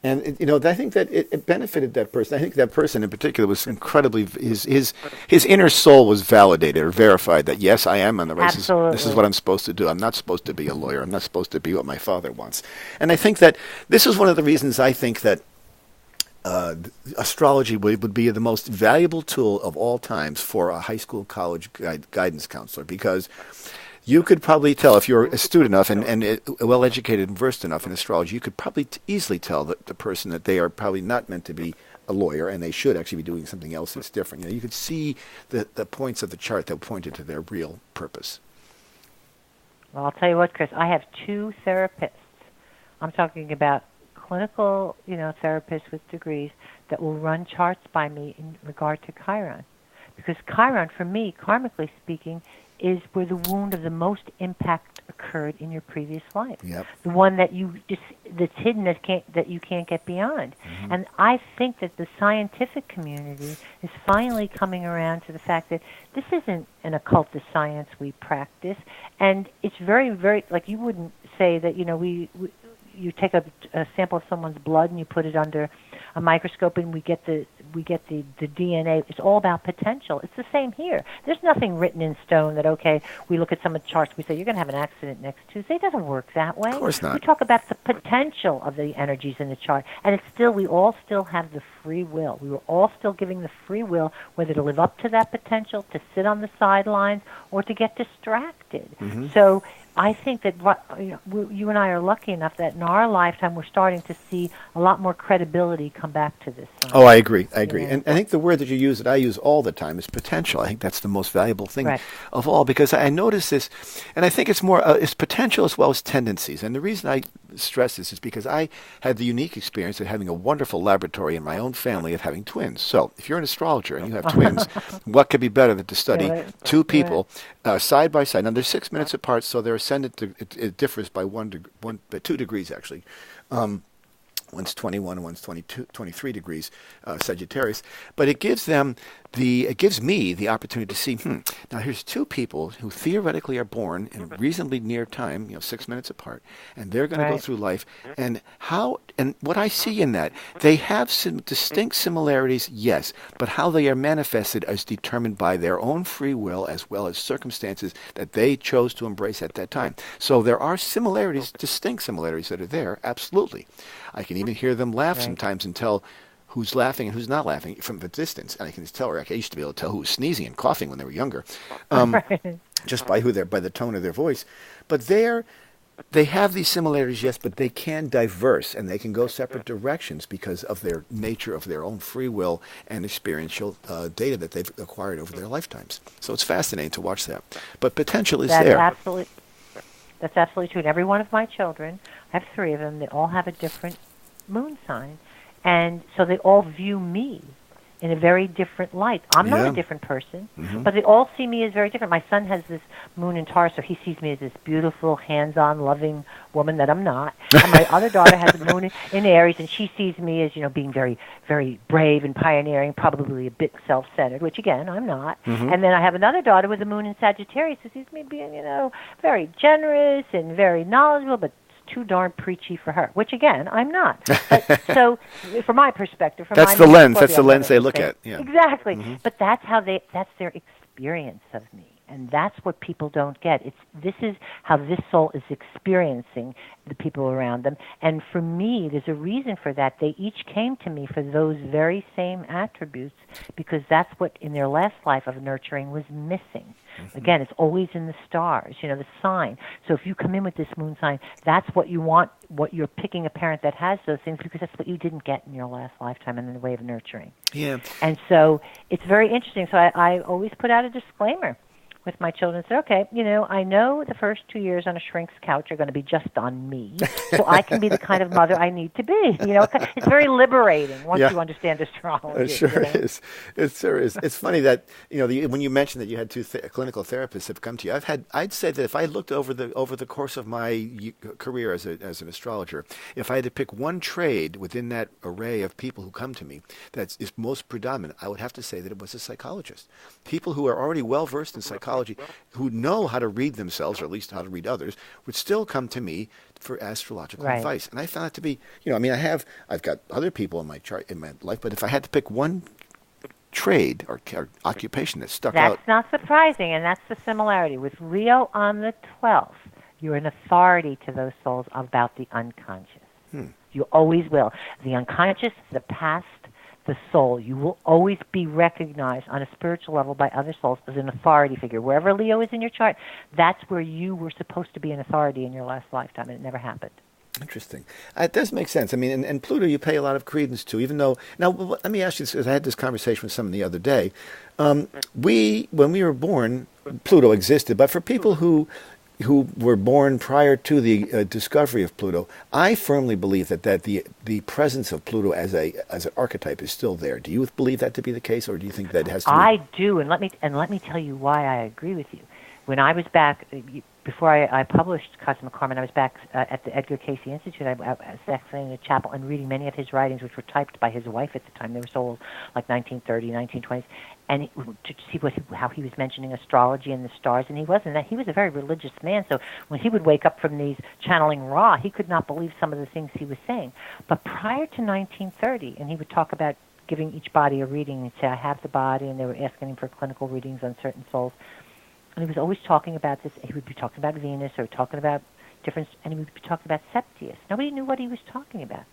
And I think that it benefited that person. I think that person in particular was incredibly his inner soul was validated or verified that yes, I am on the right. This is what I'm supposed to do. I'm not supposed to be a lawyer. I'm not supposed to be what my father wants. And I think that this is one of the reasons I think that astrology would be the most valuable tool of all times for a high school, college guidance counselor, because you could probably tell, if you're astute enough and well-educated and versed enough in astrology, you could probably easily tell the person that they are probably not meant to be a lawyer and they should actually be doing something else that's different. You could see the points of the chart that pointed to their real purpose. Well, I'll tell you what, Chris, I have 2 therapists. I'm talking about clinical, therapists with degrees that will run charts by me in regard to Chiron. Because Chiron, for me, karmically speaking, is where the wound of the most impact occurred in your previous life. Yep. The one that that's hidden that you can't get beyond. Mm-hmm. And I think that the scientific community is finally coming around to the fact that this isn't an occultist science we practice, and it's very, very, like, you wouldn't say that, you take a sample of someone's blood and you put it under a microscope and we get the DNA. It's all about potential. It's the same here. There's nothing written in stone that, okay, we look at some of the charts, we say you're going to have an accident next Tuesday. It doesn't work that way. Of course not. We talk about the potential of the energies in the chart, and we all still have the free will. We were all still giving the free will whether to live up to that potential, to sit on the sidelines, or to get distracted. Mm-hmm. So I think that you and I are lucky enough that in our lifetime we're starting to see a lot more credibility come back to this science. Oh, I agree. And I think the word that you use, that I use all the time, is potential. I think that's the most valuable thing of all, because I notice this, and I think it's more it's potential as well as tendencies. And the reason I stress this is because I had the unique experience of having a wonderful laboratory in my own family of having twins. So if you're an astrologer and you have twins, what could be better than to study two people side by side? Now, they're 6 minutes apart, so they're ascendant. It differs by 2 degrees, actually. One's 21 and one's 23 degrees Sagittarius. But it gives me the opportunity to see, now here's 2 people who theoretically are born in reasonably near time, 6 minutes apart, and they're going to go through life. And what I see in that, they have some distinct similarities, yes, but how they are manifested is determined by their own free will as well as circumstances that they chose to embrace at that time. So there are similarities, distinct similarities that are there, absolutely. I can even hear them laugh sometimes and tell who's laughing and who's not laughing from a distance. And I can just tell, I used to be able to tell who was sneezing and coughing when they were younger, just by the tone of their voice. But they have these similarities, yes, but they can diverse and they can go separate directions because of their nature of their own free will and experiential data that they've acquired over their lifetimes. So it's fascinating to watch that. But potential is there. That's absolutely true. And every one of my children, I have 3 of them, they all have a different moon sign. And so they all view me in a very different light. I'm not a different person, but they all see me as very different. My son has this moon in Taurus, so he sees me as this beautiful, hands-on, loving woman that I'm not. And my other daughter has a moon in Aries, and she sees me as, being very, very brave and pioneering, probably a bit self-centered, which, again, I'm not. And then I have another daughter with a moon in Sagittarius who sees me being, very generous and very knowledgeable, but too darn preachy for her, which again I'm not. But, so, from my perspective, that's the lens. That's the lens they look at. Yeah. Exactly. But that's their experience of me, and that's what people don't get. This is how this soul is experiencing the people around them. And for me, there's a reason for that. They each came to me for those very same attributes because that's what in their last life of nurturing was missing. Again, it's always in the stars, the sign. So if you come in with this moon sign, that's what you want, what you're picking a parent that has those things, because that's what you didn't get in your last lifetime in the way of nurturing. Yeah. And so it's very interesting. So I always put out a disclaimer with my children and say, okay, I know the first 2 years on a shrink's couch are going to be just on me, so I can be the kind of mother I need to be. It's very liberating once you understand astrology. It sure is. It sure is. It's funny that when you mentioned that you had two clinical therapists have come to you, I'd say that if I looked over the course of my career as an astrologer, if I had to pick one trade within that array of people who come to me that is most predominant, I would have to say that it was a psychologist. People who are already well versed in psychology, who know how to read themselves, or at least how to read others, would still come to me for astrological advice. And I found it to be, I've got other people in my chart in my life, but if I had to pick one trade or occupation that stuck out. That's not surprising, and that's the similarity. With Leo on the 12th, you're an authority to those souls about the unconscious. You always will. The unconscious, the past, the soul. You will always be recognized on a spiritual level by other souls as an authority figure. Wherever Leo is in your chart, that's where you were supposed to be an authority in your last lifetime, and it never happened. Interesting. It does make sense. I mean, and Pluto you pay a lot of credence to, even though... Now, let me ask you this, because I had this conversation with someone the other day. When we were born, Pluto existed, but for people who were born prior to the discovery of Pluto, I firmly believe that the presence of Pluto as an archetype is still there. Do you believe that to be the case, or do you think that it has to be? I do, and let me tell you why I agree with you. When I was back, before I published Cosmic Karma, I was back at the Edgar Cayce Institute. I was actually in the chapel and reading many of his writings, which were typed by his wife at the time. They were sold like 1930, 1920s, and to see how he was mentioning astrology and the stars, and he wasn't. He was a very religious man, so when he would wake up from these channeling Ra, he could not believe some of the things he was saying. But prior to 1930, and he would talk about giving each body a reading, and say, I have the body, and they were asking him for clinical readings on certain souls. And he was always talking about this. He would be talking about Venus or talking about different, and he would be talking about Septius. Nobody knew what he was talking about.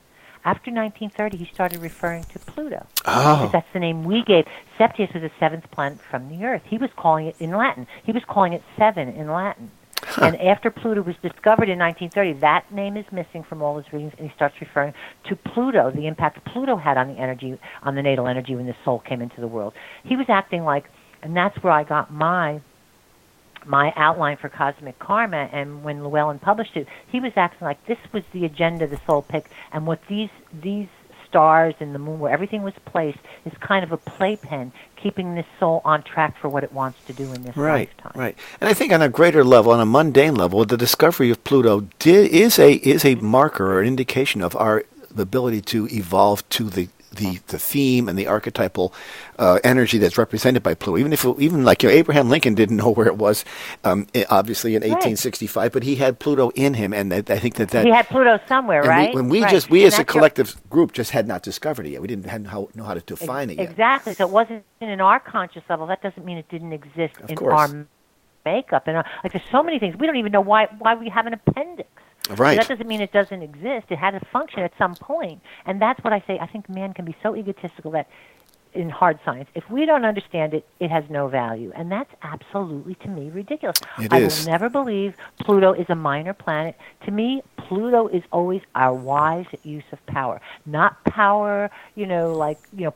After 1930, he started referring to Pluto. Oh. That's the name we gave. Septius was the seventh planet from the Earth. He was calling it in Latin. He was calling it seven in Latin. Huh. And after Pluto was discovered in 1930, that name is missing from all his readings, and he starts referring to Pluto, the impact Pluto had on the energy, on the natal energy when the soul came into the world. He was acting like, and that's where I got my outline for Cosmic Karma, and when Llewellyn published it, he was acting like this was the agenda the soul picked, and what these stars and the moon, where everything was placed, is kind of a playpen, keeping this soul on track for what it wants to do in this lifetime. Right. And I think on a greater level, on a mundane level, the discovery of Pluto is a marker or an indication of our ability to evolve to the theme and the archetypal energy that's represented by Pluto. Even like Abraham Lincoln didn't know where it was, obviously in 1865, but he had Pluto in him, and I think that he had Pluto somewhere, right? We as a collective group just had not discovered it yet. We hadn't know how to define it yet. Exactly. So it wasn't in our conscious level. That doesn't mean it didn't exist in our makeup. And there's so many things we don't even know why we have an appendix. Right. So that doesn't mean it doesn't exist. It had a function at some point. And that's what I say. I think man can be so egotistical that in hard science, if we don't understand it, it has no value. And that's absolutely, to me, ridiculous. I will never believe Pluto is a minor planet. To me, Pluto is always our wise use of power. Not power,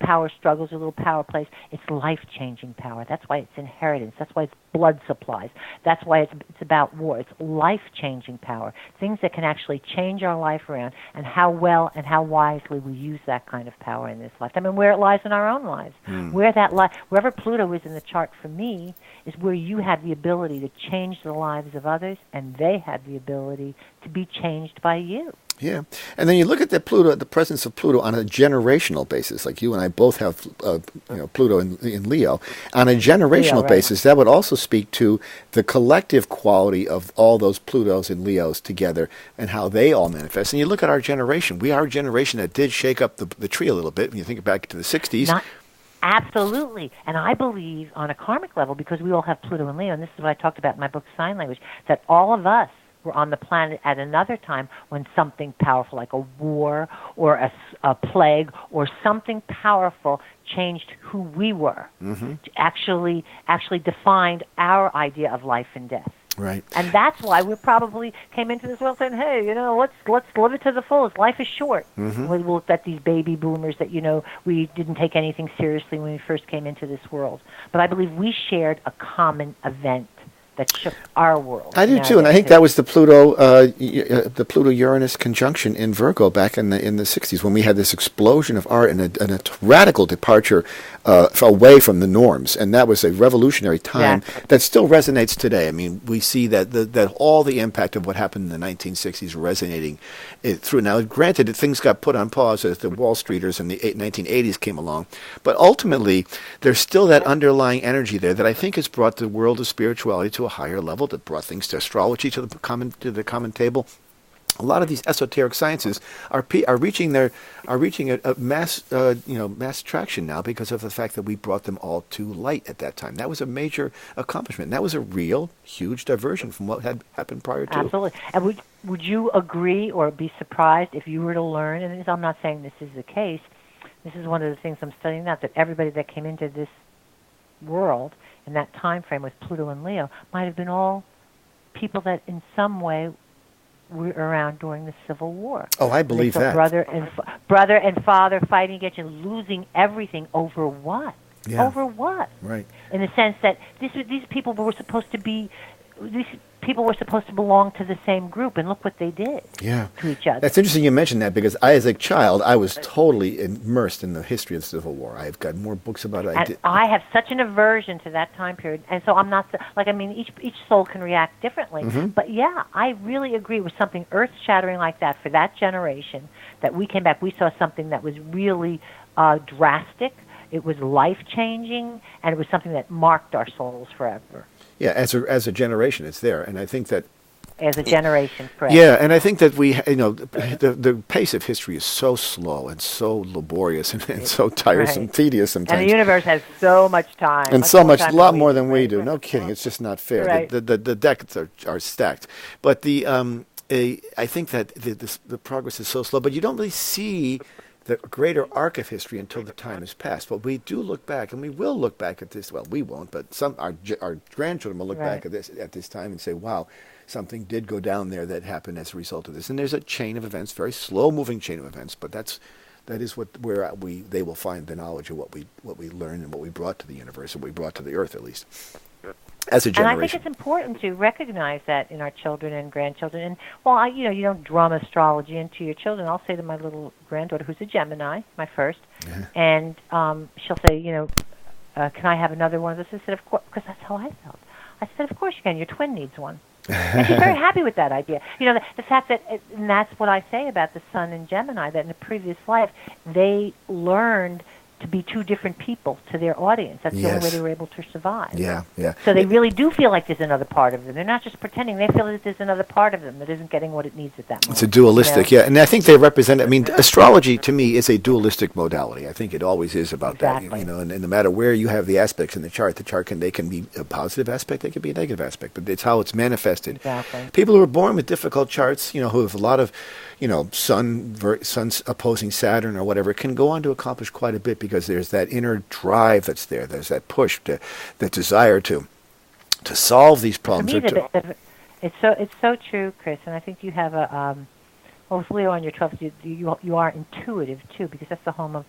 power struggles or little power plays. It's life-changing power. That's why it's inheritance. That's why it's blood supplies. That's why it's about war. It's life-changing power. Things that can actually change our life around, and how well and how wisely we use that kind of power in this lifetime, and where it lies in our own lives. Wherever Pluto is in the chart for me is where you have the ability to change the lives of others, and they have the ability to be changed by you. Yeah, and then you look at the presence of Pluto on a generational basis. Like you and I both have, Pluto in Leo. On a generational basis, that would also speak to the collective quality of all those Plutos and Leos together and how they all manifest. And you look at our generation. We are a generation that did shake up the tree a little bit. When you think back to the 60s. Absolutely. And I believe on a karmic level, because we all have Pluto and Leo, and this is what I talked about in my book, Sign Language, that all of us, were on the planet at another time when something powerful like a war or a plague or something powerful changed who we were, actually defined our idea of life and death. Right. And that's why we probably came into this world saying, hey, let's live it to the fullest. Life is short. We looked at these baby boomers that, we didn't take anything seriously when we first came into this world. But I believe we shared a common event that shook our world. I do too, and I think that was the Pluto-Uranus conjunction in Virgo back in the 60s when we had this explosion of art and a radical departure away from the norms, and that was a revolutionary time that still resonates today. I mean, we see that all the impact of what happened in the 1960s resonating through. Now, granted, things got put on pause as the Wall Streeters in the 1980s came along, but ultimately there's still that underlying energy there that I think has brought the world of spirituality to a higher level, that brought things to astrology to the common table. A lot of these esoteric sciences are reaching a mass traction now because of the fact that we brought them all to light at that time. That was a major accomplishment. That was a real huge diversion from what had happened prior to. Absolutely. And would you agree or be surprised if you were to learn? And I'm not saying this is the case. This is one of the things I'm studying now, that everybody that came into this world in that time frame with Pluto and Leo might have been all people that in some way were around during the Civil War. Oh, I believe that. Brother and father fighting against you, losing everything over what? Yeah. Over what? Right. In the sense that these people were supposed to be, these people were supposed to belong to the same group, and look what they did to each other. That's interesting you mentioned that, because as a child, I was totally immersed in the history of the Civil War. I've got more books about it. I have such an aversion to that time period, and so I'm not, each soul can react differently. But yeah, I really agree with something earth-shattering like that for that generation, that we came back, we saw something that was really drastic. It was life-changing, and it was something that marked our souls forever. Yeah, as a generation, it's there, and I think that as a generation, correct? Yeah, and I think that the pace of history is so slow and so laborious and so tiresome, tedious sometimes. And the universe has so much time, and a lot more than we do. No kidding, it's just not fair. Right. The decades are stacked, but I think that the progress is so slow, but you don't really see the greater arc of history until the time has passed. But we do look back, and we will look back at this. Well, we won't, but our grandchildren will look back at this time and say, "Wow, something did go down there that happened as a result of this." And there's a chain of events, very slow-moving chain of events, but that is where they will find the knowledge of what we learned and what we brought to the universe, and what we brought to the earth, at least. As a generation. And I think it's important to recognize that in our children and grandchildren. And you don't drum astrology into your children. I'll say to my little granddaughter, who's a Gemini, my first, and she'll say, can I have another one of this? I said, of course, because that's how I felt. I said, of course you can. Your twin needs one. And she's very happy with that idea. The fact that, and that's what I say about the Sun in Gemini, that in a previous life they learned to be two different people to their audience. That's the only way they were able to survive. Yeah. So they really do feel like there's another part of them. They're not just pretending. They feel that there's another part of them that isn't getting what it needs at that moment. It's a dualistic, and I think they represent, astrology to me is a dualistic modality. I think it always is about that, and no matter where you have the aspects in the chart they can be a positive aspect, they can be a negative aspect, but it's how it's manifested. Exactly. People who are born with difficult charts, who have a lot of, Sun's opposing Saturn or whatever, can go on to accomplish quite a bit, because there's that inner drive that's there. There's that push, that desire to solve these problems. It's so true, Chris. And I think you have with Leo on your 12th, you are intuitive too, because that's the home of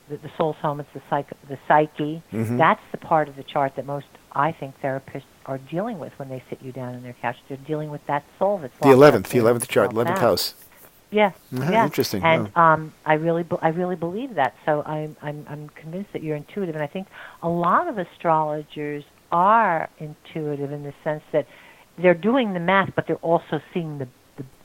the soul's home. It's the psyche. That's the part of the chart that most, I think, therapists are dealing with when they sit you down on their couch. They're dealing with that soul that's the 11th chart, 11th house. Yeah, Interesting. And I really believe that. So I'm convinced that you're intuitive, and I think a lot of astrologers are intuitive in the sense that they're doing the math, but they're also seeing the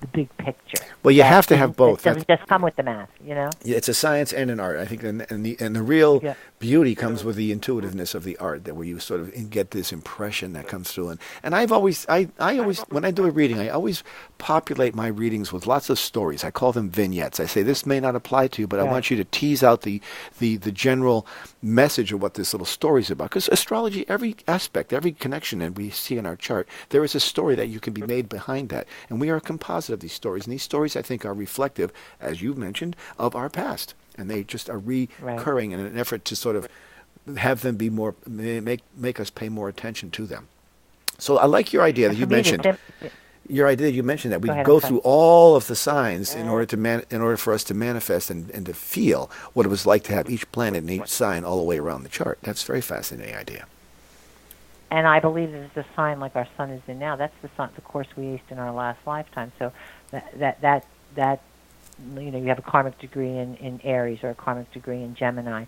the big picture. Well, you have to have both. It doesn't just come with the math, Yeah, it's a science and an art. I think, and the real beauty comes with the intuitiveness of the art, that where you sort of get this impression that comes through. And I always, when I do a reading, I always populate my readings with lots of stories. I call them vignettes. I say, this may not apply to you, but I want you to tease out the general message of what this little story is about. Because astrology, every aspect, every connection that we see in our chart, there is a story that you can be made behind that. And we are a composite of these stories. And these stories, I think, are reflective, as you've mentioned, of our past. And they just are recurring in an effort to sort of have them be more, make us pay more attention to them. So I like your idea that you mentioned. Your idea you mentioned that we go through all of the signs in order for us to manifest and to feel what it was like to have each planet and each sign all the way around the chart. That's a very fascinating idea. And I believe that it's a sign like our sun is in now. That's the course we aced in our last lifetime. So that you have a karmic degree in Aries or a karmic degree in Gemini,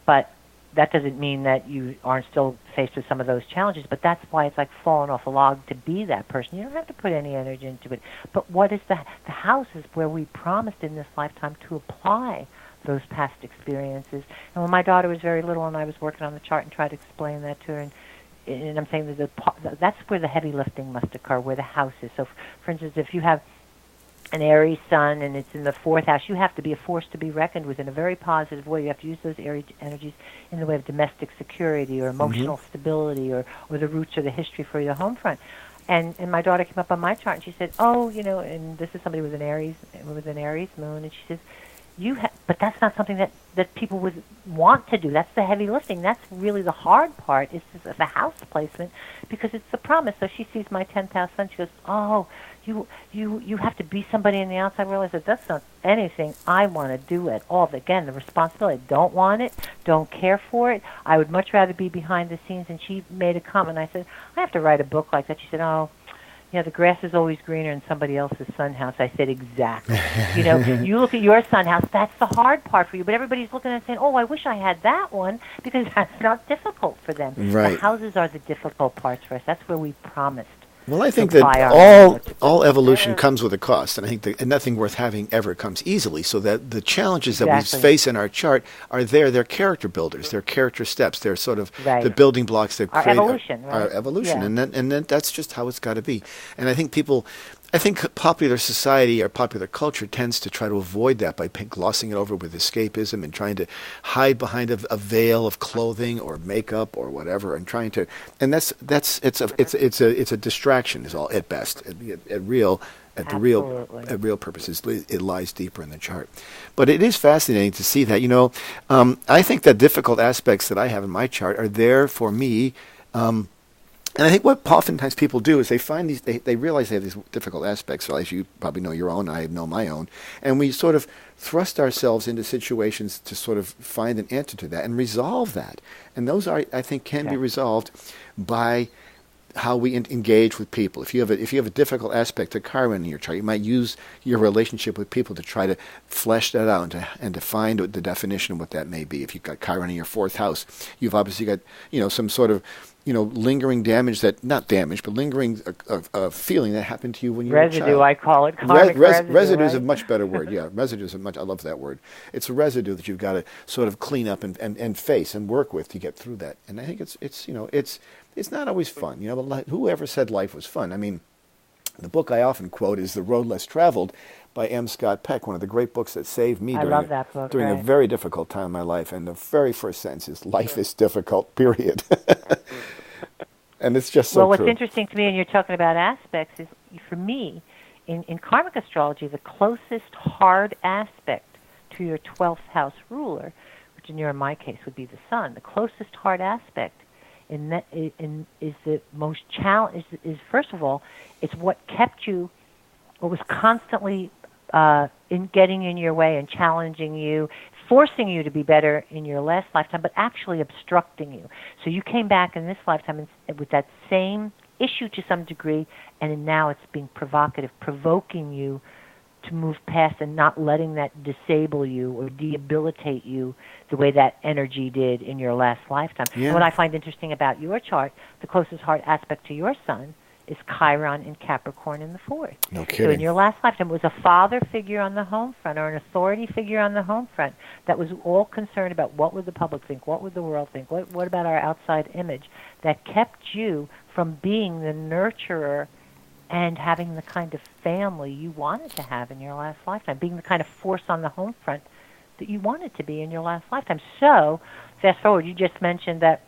but that doesn't mean that you aren't still faced with some of those challenges, but that's why it's like falling off a log to be that person. You don't have to put any energy into it. But what is the house is where we promised in this lifetime to apply those past experiences. And when my daughter was very little and I was working on the chart and tried to explain that to her, and I'm saying that that's where the heavy lifting must occur, where the house is. So, for instance, if you have an Aries sun and it's in the 4th house, you have to be a force to be reckoned with in a very positive way. You have to use those Aries energies in the way of domestic security or emotional stability or the roots or the history for your home front. And my daughter came up on my chart and she said, and this is somebody with an Aries moon, and she says, but that's not something that people would want to do. That's the heavy lifting. That's really the hard part, is the house placement, because it's the promise. So she sees my 10th house sun. She goes, oh, you have to be somebody in the outside world. I said, that's not anything I want to do at all. Again, the responsibility. I don't want it, don't care for it. I would much rather be behind the scenes. And she made a comment. I said, I have to write a book like that. She said, oh, the grass is always greener in somebody else's sun house. I said, exactly. You look at your sun house, that's the hard part for you. But everybody's looking and saying, oh, I wish I had that one, because that's not difficult for them. Right. The houses are the difficult parts for us. That's where we promised. Well, I think that all evolution comes with a cost, and I think that nothing worth having ever comes easily, so that the challenges that we face in our chart are there. They're character builders. They're character steps. They're sort of the building blocks that create our evolution. And then that's just how it's got to be. And I think popular society or popular culture tends to try to avoid that by glossing it over with escapism and trying to hide behind a veil of clothing or makeup or whatever, and it's a distraction is all at best. At real purposes, it lies deeper in the chart. But it is fascinating to see that. I think that difficult aspects that I have in my chart are there for me. And I think what oftentimes people do is they find they realize they have these difficult aspects, as you probably know your own, I know my own, and we sort of thrust ourselves into situations to sort of find an answer to that and resolve that. And those I think can be resolved by how we engage with people. If you have a difficult aspect to Chiron in your chart, you might use your relationship with people to try to flesh that out and to find the definition of what that may be. If you've got Chiron in your 4th house, you've obviously got some sort of lingering damage but lingering feeling that happened to you when you were a child. Residue, I call it. Residue is a much better word. Yeah, residue is I love that word. It's a residue that you've got to sort of clean up and face and work with to get through that. And I think it's not always fun. But whoever said life was fun? I mean, the book I often quote is The Road Less Traveled by M. Scott Peck, one of the great books that saved me during a very difficult time in my life. And the very first sentence is, life is difficult, period. And it's just so true. Well, what's interesting to me, and you're talking about aspects, is for me, in karmic astrology, the closest hard aspect to your 12th house ruler, which in my case would be the sun, the closest hard aspect is the most challenge. Is first of all, it's what kept you, what was constantly in getting in your way and challenging you, forcing you to be better in your last lifetime, but actually obstructing you. So you came back in this lifetime with that same issue to some degree, and now it's being provocative, provoking you to move past and not letting that disable you or debilitate you the way that energy did in your last lifetime. Yeah. And what I find interesting about your chart, the closest hard aspect to your sun is Chiron in Capricorn in the 4th. No So in kidding. your last lifetime, it was a father figure on the home front or an authority figure on the home front that was all concerned about what would the public think, what would the world think, what about our outside image, that kept you from being the nurturer and having the kind of family you wanted to have in your last lifetime, being the kind of force on the home front that you wanted to be in your last lifetime. So, fast forward, you just mentioned that,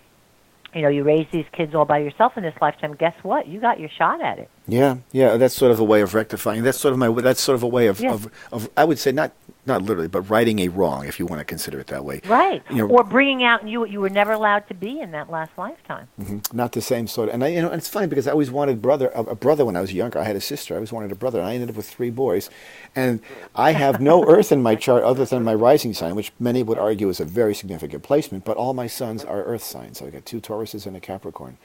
you raised these kids all by yourself in this lifetime. Guess what? You got your shot at it. Yeah, that's sort of a way of rectifying. That's sort of a way of, Yeah. of I would say not literally, but righting a wrong, if you want to consider it that way. Right. Or bringing out you what you were never allowed to be in that last lifetime. Not the same sort of, and and it's funny because I always wanted a brother when I was younger. I had a sister. I always wanted a brother, and I ended up with 3 boys. And I have no Earth in my chart other than my rising sign, which many would argue is a very significant placement. But all my sons are Earth signs. So I got 2 Tauruses and a Capricorn,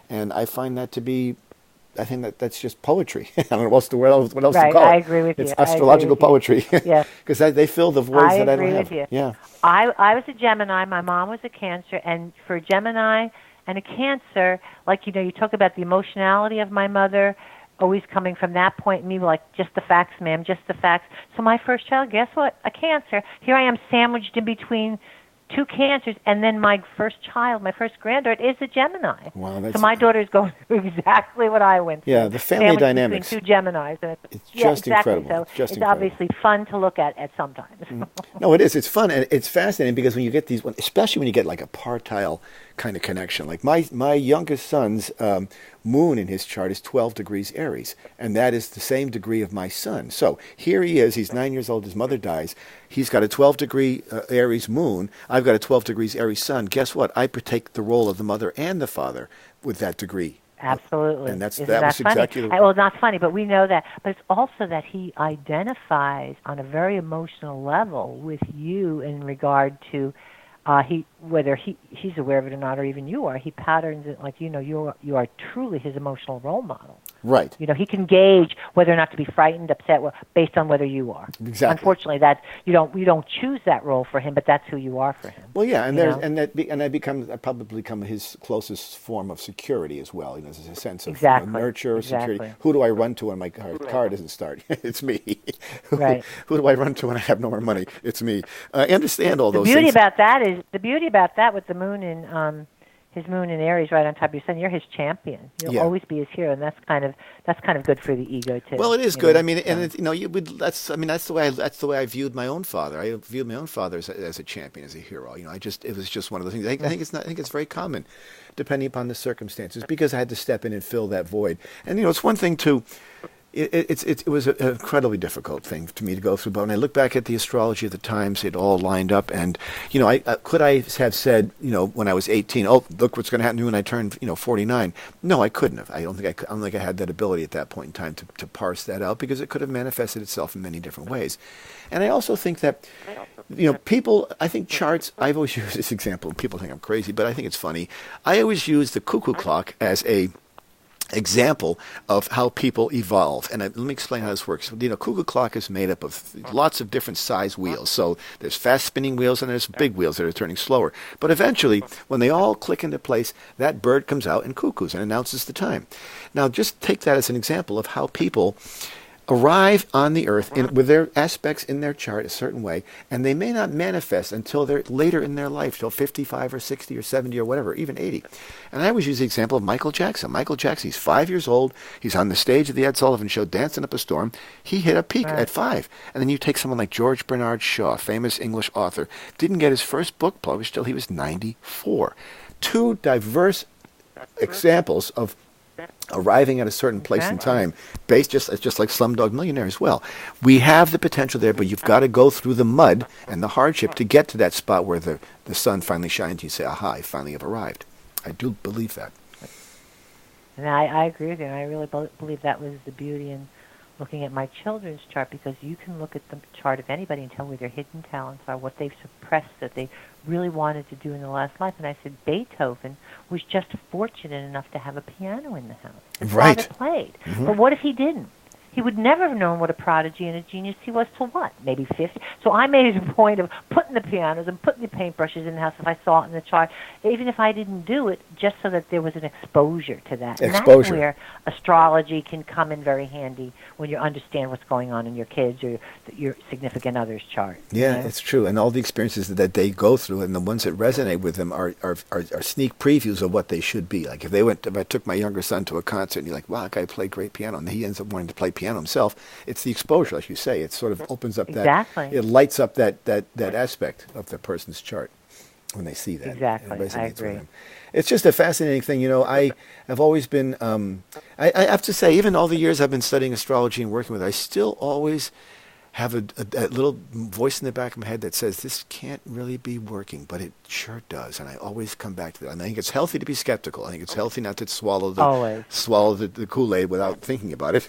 and I find that to be. I think that's just poetry. I don't know what else to call it. I agree with you. It's astrological poetry. Yeah. Because they fill the voids that I don't have. I agree with you. Yeah. I was a Gemini. My mom was a Cancer. And for a Gemini and a Cancer, like, you talk about the emotionality of my mother, always coming from that point, me like, just the facts, ma'am, just the facts. So my first child, guess what? A Cancer. Here I am sandwiched in between 2 Cancers, and then my first child, my first granddaughter, is a Gemini. Wow, so my daughter's going through exactly what I went through. Yeah, the family sandwiched dynamics. Between 2 Geminis. And it's just exactly. incredible. So it's obviously fun to look at sometimes. No, it is. It's fun, and it's fascinating because when you get these, especially when you get like a partile kind of connection. Like my youngest son's moon in his chart is 12 degrees Aries, and that is the same degree of my son. So here he is. He's 9 years old. His mother dies. He's got a 12-degree Aries moon. I've got a 12 degrees Aries sun. Guess what? I partake the role of the mother and the father with that degree. Absolutely. And that was funny? exactly well, not funny, but we know that. But it's also that he identifies on a very emotional level with you in regard to whether he's aware of it or not, or even you are. He patterns it like you are truly his emotional role model. Right. He can gauge whether or not to be frightened, upset, based on whether you are. Exactly. Unfortunately, that you don't choose that role for him, but that's who you are for him. Well, yeah, and I probably become his closest form of security as well. There's a sense of nurture, security. Who do I run to when my car doesn't start? It's me. Right. Who do I run to when I have no more money? It's me. I understand all those things. The beauty about that with the moon in his moon in Aries right on top of your sun, you're his champion. You'll always be his hero, and that's kind of good for the ego too. Well, it is good. I mean, and that's the way I viewed my own father. I viewed my own father as a champion, as a hero. It was just one of the things. I think it's very common, depending upon the circumstances, because I had to step in and fill that void. And it's one thing to. It was an incredibly difficult thing to me to go through. But when I look back at the astrology of the times, it all lined up. And could I have said when I was 18, oh, look what's going to happen to me when I turn 49? No, I couldn't have. I don't think I had that ability at that point in time to parse that out, because it could have manifested itself in many different ways. And I also think that people. I think charts. I've always used this example. People think I'm crazy, but I think it's funny. I always use the cuckoo clock as a example of how people evolve. And let me explain how this works. Cuckoo clock is made up of lots of different size wheels. So there's fast spinning wheels and there's big wheels that are turning slower. But eventually, when they all click into place, that bird comes out and cuckoos and announces the time. Now, just take that as an example of how people arrive on the earth with their aspects in their chart a certain way, and they may not manifest until they're later in their life, till 55 or 60 or 70 or whatever, even 80. And I always use the example of Michael Jackson. Michael Jackson, he's 5 years old. He's on the stage of the Ed Sullivan Show dancing up a storm. He hit a peak at 5. And then you take someone like George Bernard Shaw, famous English author, didn't get his first book published till he was 94. 2 diverse examples of arriving at a certain place in time, based just like Slumdog Millionaire as well. We have the potential there, but you've got to go through the mud and the hardship to get to that spot where the sun finally shines and you say, aha, I finally have arrived. I do believe that. And I agree with you, and I really believe that was the beauty in looking at my children's chart, because you can look at the chart of anybody and tell where their hidden talents are, what they've suppressed that they really wanted to do in the last life. And I said Beethoven was just fortunate enough to have a piano in the house. His father played. Mm-hmm. But what if he didn't? he would never have known what a prodigy and a genius he was till what, maybe 50. So I made a point of putting the pianos and putting the paintbrushes in the house if I saw it in the chart, even if I didn't do it, just so that there was an exposure to that. And that's where astrology can come in very handy when you understand what's going on in your kids' or your significant other's chart. Yeah, it's true. And all the experiences that they go through and the ones that resonate with them are sneak previews of what they should be. Like if I took my younger son to a concert and you're like, wow, that guy played great piano, and he ends up wanting to play piano himself, it's the exposure, like you say. It sort of opens up it lights up that aspect of the person's chart when they see that. Exactly, I agree. With them. It's just a fascinating thing. I have always been, I have to say, even all the years I've been studying astrology and working with it, I still always have a little voice in the back of my head that says, this can't really be working, but it sure does. And I always come back to that. And I think it's healthy to be skeptical. I think it's healthy not to swallow the Kool-Aid without thinking about it.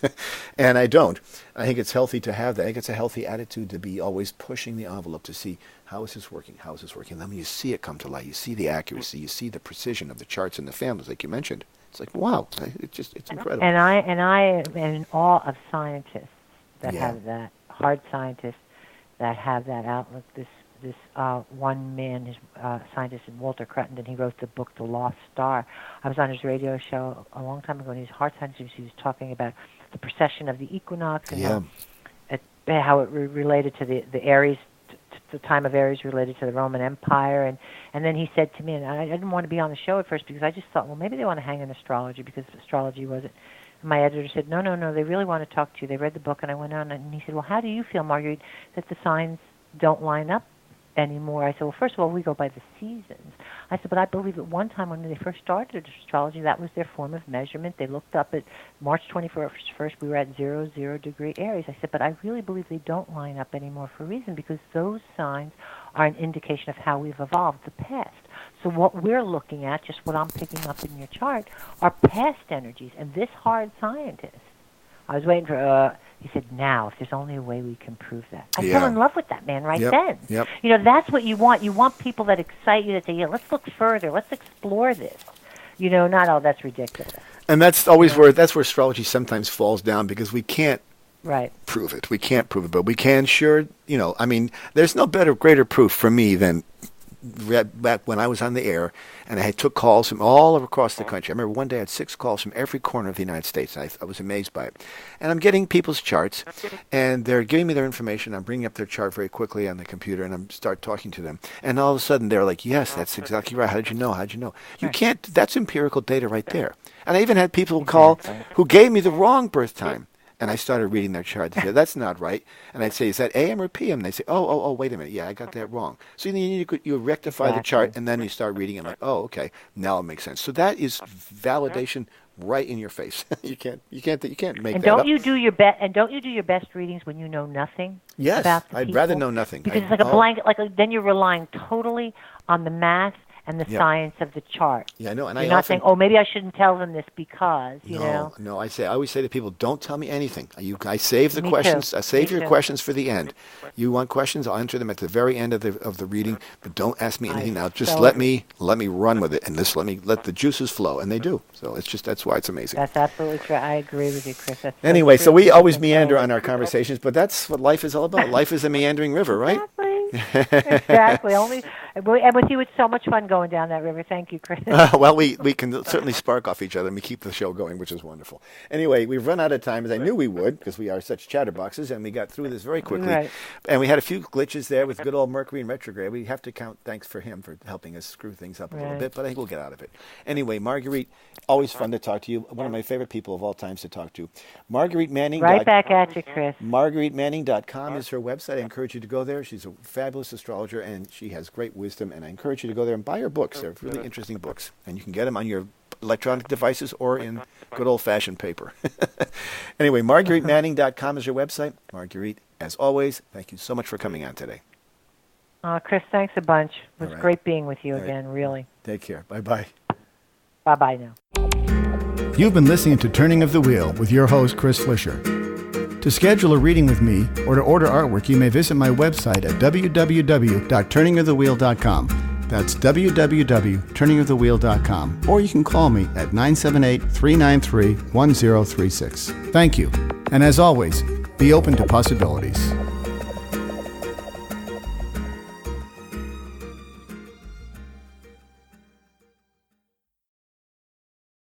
And I don't. I think it's healthy to have that. I think it's a healthy attitude to be always pushing the envelope to see, how is this working? How is this working? And then when you see it come to light, you see the accuracy, you see the precision of the charts and the families, like you mentioned. It's like, wow, it's incredible. And I am in awe of scientists that have that. Hard scientists that have that outlook. This one man, his scientist, Walter Crittenden, he wrote the book The Lost Star. I was on his radio show a long time ago, and he was a hard scientist. He was talking about the precession of the equinox and how it related to the Aries, the time of Aries related to the Roman Empire. And then he said to me, and I didn't want to be on the show at first because I just thought, well, maybe they want to hang in astrology because astrology wasn't. My editor said, no, they really want to talk to you. They read the book, and I went on, and he said, well, how do you feel, Marguerite, that the signs don't line up anymore? I said, well, first of all, we go by the seasons. I said, but I believe at one time when they first started astrology, that was their form of measurement. They looked up at March 21st, we were at 0 degree Aries. I said, but I really believe they don't line up anymore for a reason, because those signs are an indication of how we've evolved, the past. So what we're looking at, just what I'm picking up in your chart, are past energies. And this hard scientist, I was waiting for, he said, now, if there's only a way we can prove that. I fell in love with that man then. Yep. That's what you want. You want people that excite you, that say, yeah, let's look further. Let's explore this. Not, oh, that's ridiculous. And that's always where astrology sometimes falls down, because we can't prove it. We can't prove it, but we can there's no greater proof for me than back when I was on the air, and I took calls from all across the country. I remember one day I had 6 calls from every corner of the United States. I was amazed by it. And I'm getting people's charts, and they're giving me their information. I'm bringing up their chart very quickly on the computer, and I start talking to them. And all of a sudden, they're like, yes, that's exactly right. How did you know? You can't. That's empirical data right there. And I even had people call who gave me the wrong birth time. And I started reading their chart. They said, that's not right. And I'd say, is that AM or PM? And they say, oh, wait a minute. Yeah, I got that wrong. So you rectify the chart, and then you start reading it like, oh, okay, now it makes sense. So that is validation right in your face. you can't make that up. Don't you do your best readings when you know nothing? Yes, about the I'd people? rather know nothing. Because it's like a blanket. Then you're relying totally on the math and the science of the chart. Yeah, I know. And you're not saying, oh, maybe I shouldn't tell them this because, No, I always say to people, don't tell me anything. I save the questions. I save your questions for the end. You want questions? I'll answer them at the very end of the reading, but don't ask me anything now. Just let me run with it, and just let the juices flow, and they do. So that's why it's amazing. That's absolutely true. I agree with you, Chris. That's anyway, so we always meander on our conversations, but that's what life is all about. Life is a meandering river, right? Exactly. And with you, it's so much fun going down that river. Thank you, Chris. Well, we can certainly spark off each other, and we keep the show going, which is wonderful. Anyway, we've run out of time, as I knew we would, because we are such chatterboxes, and we got through this very quickly. Right. And we had a few glitches there with good old Mercury in retrograde. We have to count thanks for him for helping us screw things up a little bit, but I think we'll get out of it. Anyway, Marguerite, always fun to talk to you. One of my favorite people of all times to talk to. Marguerite Manning. Right back at you, Chris. MargueriteManning.com is her website. I encourage you to go there. She's a fabulous astrologer, and she has great wisdom, and I encourage you to go there and buy her books. They're really interesting books, and you can get them on your electronic devices or in good old-fashioned paper. Anyway, MargueriteManning.com is your website. Marguerite, as always, thank you so much for coming on today. Chris, thanks a bunch. It was great being with you again, really. Take care. Bye-bye. Bye-bye now. You've been listening to Turning of the Wheel with your host, Chris Flisher. To schedule a reading with me or to order artwork, you may visit my website at www.turningofthewheel.com. That's www.turningofthewheel.com. Or you can call me at 978-393-1036. Thank you, And as always, be open to possibilities.